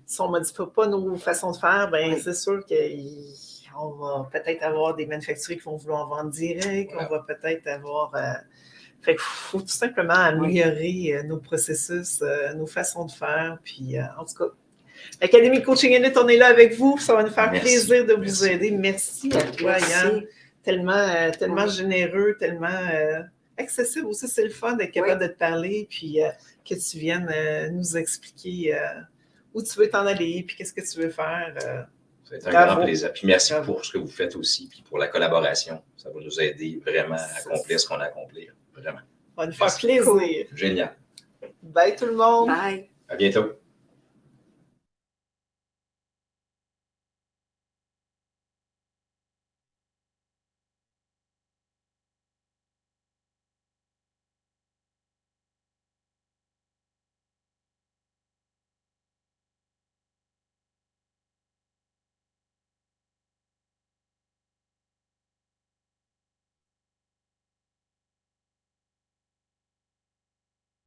si on ne modifie pas nos façons de faire, ben Oui. c'est sûr qu'on va peut-être avoir des manufacturiers qui vont vouloir vendre direct, Voilà. on va peut-être avoir... fait qu'il faut tout simplement améliorer nos processus, nos façons de faire, puis en tout cas, l'Académie Coaching Unit, on est là avec vous, ça va nous faire plaisir de vous aider. Merci à toi, Yann. Tellement généreux, tellement accessible aussi. C'est le fun d'être capable de te parler, puis que tu viennes nous expliquer où tu veux t'en aller, puis qu'est-ce que tu veux faire. C'est un grand plaisir. Puis merci pour ce que vous faites aussi, puis pour la collaboration. Ça va nous aider vraiment à accomplir ce qu'on a à accomplir. Vraiment. Ça va nous faire plaisir. Génial. Bye tout le monde. Bye. À bientôt.